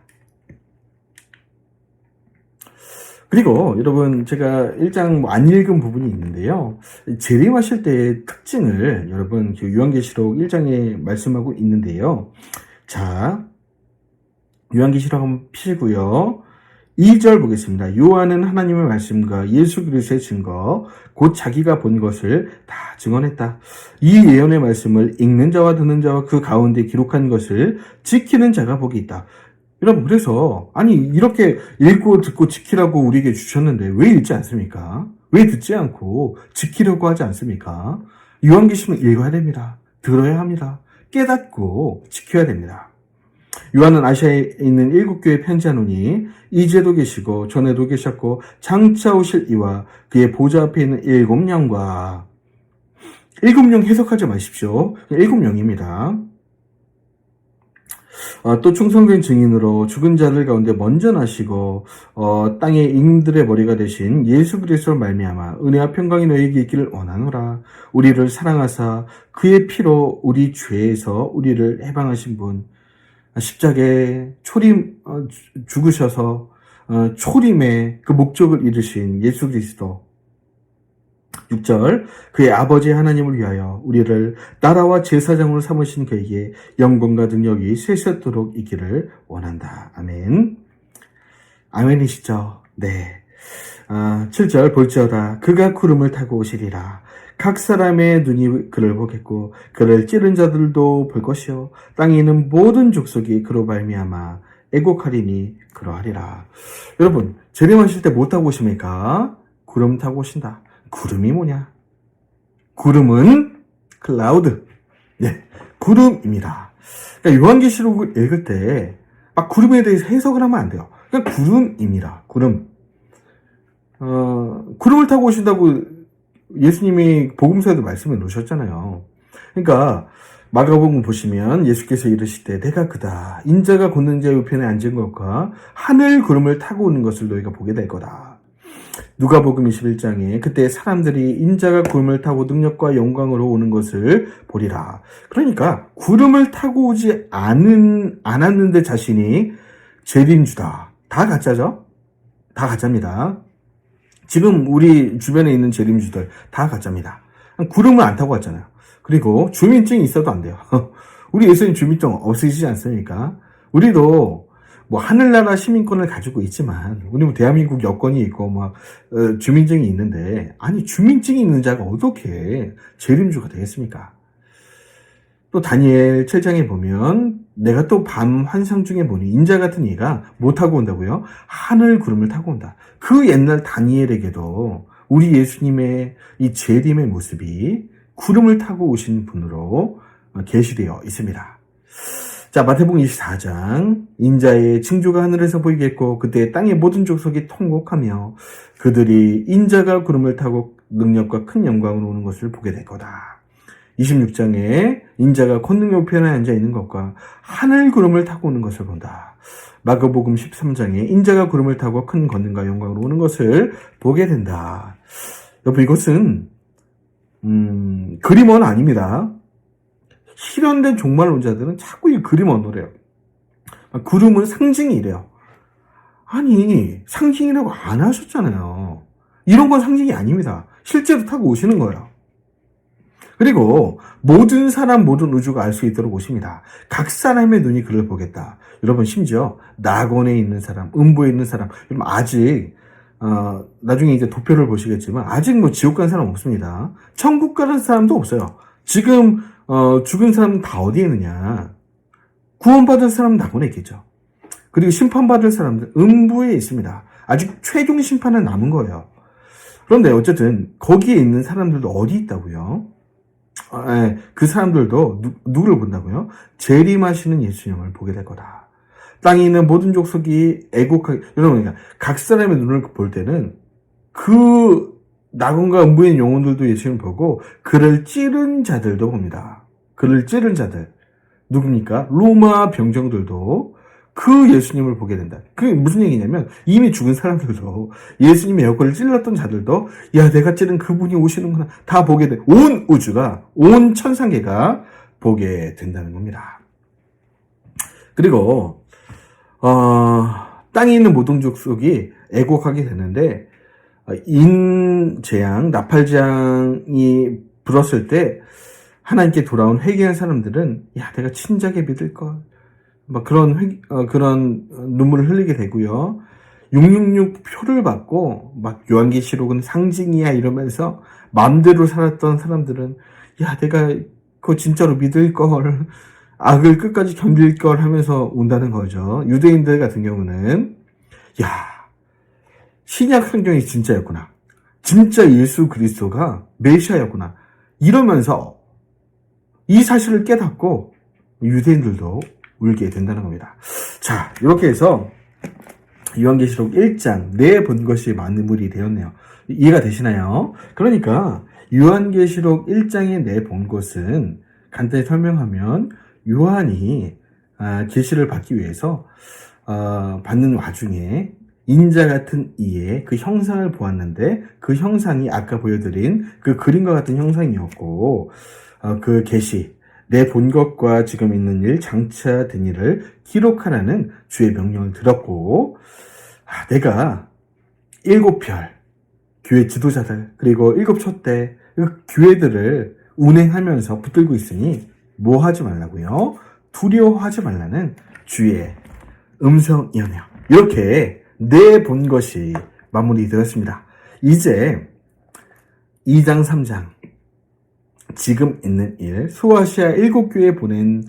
그리고 여러분 제가 1장 안 읽은 부분이 있는데요. 재림하실 때의 특징을 여러분 요한계시록 1장에 말씀하고 있는데요. 자, 요한계시록 한번 피시고요. 2절 보겠습니다. 요한은 하나님의 말씀과 예수 그리스도의 증거 곧 자기가 본 것을 다 증언했다. 이 예언의 말씀을 읽는 자와 듣는 자와 그 가운데 기록한 것을 지키는 자가 복이 있다. 여러분 그래서 아니 이렇게 읽고 듣고 지키라고 우리에게 주셨는데 왜 읽지 않습니까? 왜 듣지 않고 지키려고 하지 않습니까? 요한계시록은 읽어야 됩니다. 들어야 합니다. 깨닫고 지켜야 됩니다. 요한은 아시아에 있는 7교회에 편지하노니 이제도 계시고 전에도 계셨고 장차 오실 이와 그의 보좌 앞에 있는 7영과 7영 해석하지 마십시오. 7영입니다. 또 충성된 증인으로 죽은 자들 가운데 먼저 나시고 땅의 임들의 머리가 되신 예수 그리스도로 말미암아 은혜와 평강이 너희에게 있기를 원하노라. 우리를 사랑하사 그의 피로 우리 죄에서 우리를 해방하신 분 십자가에 죽으셔서 초림의 그 목적을 이루신 예수 그리스도 6절 그의 아버지 하나님을 위하여 우리를 나라와 제사장으로 삼으신 그에게 영광과 능력이 세세토록 있기를 원한다. 아멘. 아멘이시죠? 네. 7절 볼지어다 그가 구름을 타고 오시리라. 각 사람의 눈이 그를 보겠고 그를 찌른 자들도 볼 것이요 땅에 있는 모든 족속이 그로 말미암아 애곡하리니 그러하리라. 여러분, 재림하실 때 뭐 타고 오십니까? 구름 타고 오신다. 구름이 뭐냐? 구름은 클라우드. 네, 구름입니다. 그러니까 요한계시록을 읽을 때 막 구름에 대해서 해석을 하면 안 돼요. 그냥 구름입니다. 구름. 구름을 타고 오신다고 예수님이 복음서에도 말씀해 놓으셨잖아요. 그러니까 마가복음 보시면 예수께서 이르시되 내가 그다 인자가 걷는 자의 우편에 앉은 것과 하늘 구름을 타고 오는 것을 너희가 보게 될 거다. 누가복음 21장에 그때 사람들이 인자가 구름을 타고 능력과 영광으로 오는 것을 보리라. 그러니까 구름을 타고 오지 않았는데 자신이 재림주다. 다 가짜죠? 다 가짜입니다. 지금 우리 주변에 있는 재림주들 다 가짜입니다. 구름을 안 타고 왔잖아요. 그리고 주민증이 있어도 안 돼요. 우리 예수님 주민증 없으시지 않습니까? 우리도 뭐 하늘나라 시민권을 가지고 있지만 우리 뭐 대한민국 여권이 있고 막 주민증이 있는데 아니 주민증이 있는 자가 어떻게 재림주가 되겠습니까? 또 다니엘 7장에 보면 내가 또 밤 환상 중에 보니 인자 같은 이가 뭐 타고 온다고요? 하늘 구름을 타고 온다. 그 옛날 다니엘에게도 우리 예수님의 이 재림의 모습이 구름을 타고 오신 분으로 계시되어 있습니다. 자, 마태복음 24장 인자의 징조가 하늘에서 보이겠고 그때 땅의 모든 족속이 통곡하며 그들이 인자가 구름을 타고 능력과 큰 영광으로 오는 것을 보게 될 거다. 26장에 인자가 권능의 우편에 앉아 있는 것과 하늘 구름을 타고 오는 것을 본다. 마가복음 13장에 인자가 구름을 타고 큰 권능과 영광으로 오는 것을 보게 된다. 여러분 이것은 그림 언어 아닙니다. 실현된 종말론자들은 자꾸 이 그림 언어래요. 구름은 상징이래요. 아니 상징이라고 안 하셨잖아요. 이런 건 상징이 아닙니다. 실제로 타고 오시는 거예요. 그리고 모든 사람 모든 우주가 알 수 있도록 오십니다. 각 사람의 눈이 그를 보겠다. 여러분 심지어 낙원에 있는 사람, 음부에 있는 사람, 여러분 아직 나중에 이제 도표를 보시겠지만 아직 뭐 지옥 간 사람 없습니다. 천국 가는 사람도 없어요. 지금 죽은 사람은 다 어디에 있느냐? 구원받은 사람은 낙원에 있겠죠. 그리고 심판받을 사람들 음부에 있습니다. 아직 최종 심판은 남은 거예요. 그런데 어쨌든 거기에 있는 사람들도 어디 있다고요? 그 사람들도 누구를 본다고요? 재림하시는 예수님을 보게 될 거다. 땅에 있는 모든 족속이 애곡하게, 여러분, 그러니까 각 사람의 눈을 볼 때는 그 낙원과 음부에 있는 영혼들도 예수님을 보고 그를 찌른 자들도 봅니다. 그를 찌른 자들. 누굽니까? 로마 병정들도 그 예수님을 보게 된다. 그게 무슨 얘기냐면 이미 죽은 사람들도 예수님의 여권을 찔렀던 자들도 야 내가 찌른 그분이 오시는구나 다 보게 돼. 온 우주가 온 천상계가 보게 된다는 겁니다. 그리고 땅에 있는 모든 족속이 애곡하게 되는데 인재앙 나팔재앙이 불었을 때 하나님께 돌아온 회개한 사람들은 야 내가 진작에 믿을 걸 막 그런 눈물을 흘리게 되고요. 666 표를 받고 막 요한계시록은 상징이야 이러면서 마음대로 살았던 사람들은 야 내가 그거 진짜로 믿을 걸 악을 끝까지 견딜 걸 하면서 온다는 거죠. 유대인들 같은 경우는 야 신약 성경이 진짜였구나. 진짜 예수 그리스도가 메시아였구나. 이러면서 이 사실을 깨닫고 유대인들도 울게 된다는 겁니다. 자, 이렇게 해서 요한계시록 1장 내 본 것이 만물이 되었네요. 이해가 되시나요? 그러니까 요한계시록 1장에 내 본 것은 간단히 설명하면 요한이 계시를 받기 위해서 받는 와중에 인자 같은 이의 그 형상을 보았는데 그 형상이 아까 보여드린 그 그림과 같은 형상이었고 그 계시 내 본 것과 지금 있는 일 장차 된 일을 기록하라는 주의 명령을 들었고 내가 7별 교회 지도자들 그리고 7촛대 그 교회들을 운행하면서 붙들고 있으니 뭐 하지 말라고요? 두려워하지 말라는 주의 음성이었네요. 이렇게 내 본 것이 마무리되었습니다. 이제 2장 3장 지금 있는 일, 소아시아 7교회에 보낸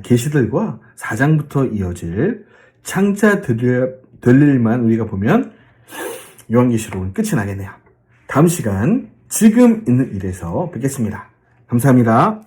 계시들과 4장부터 이어질 창자 될 일만 우리가 보면 요한계시록은 끝이 나겠네요. 다음 시간 지금 있는 일에서 뵙겠습니다. 감사합니다.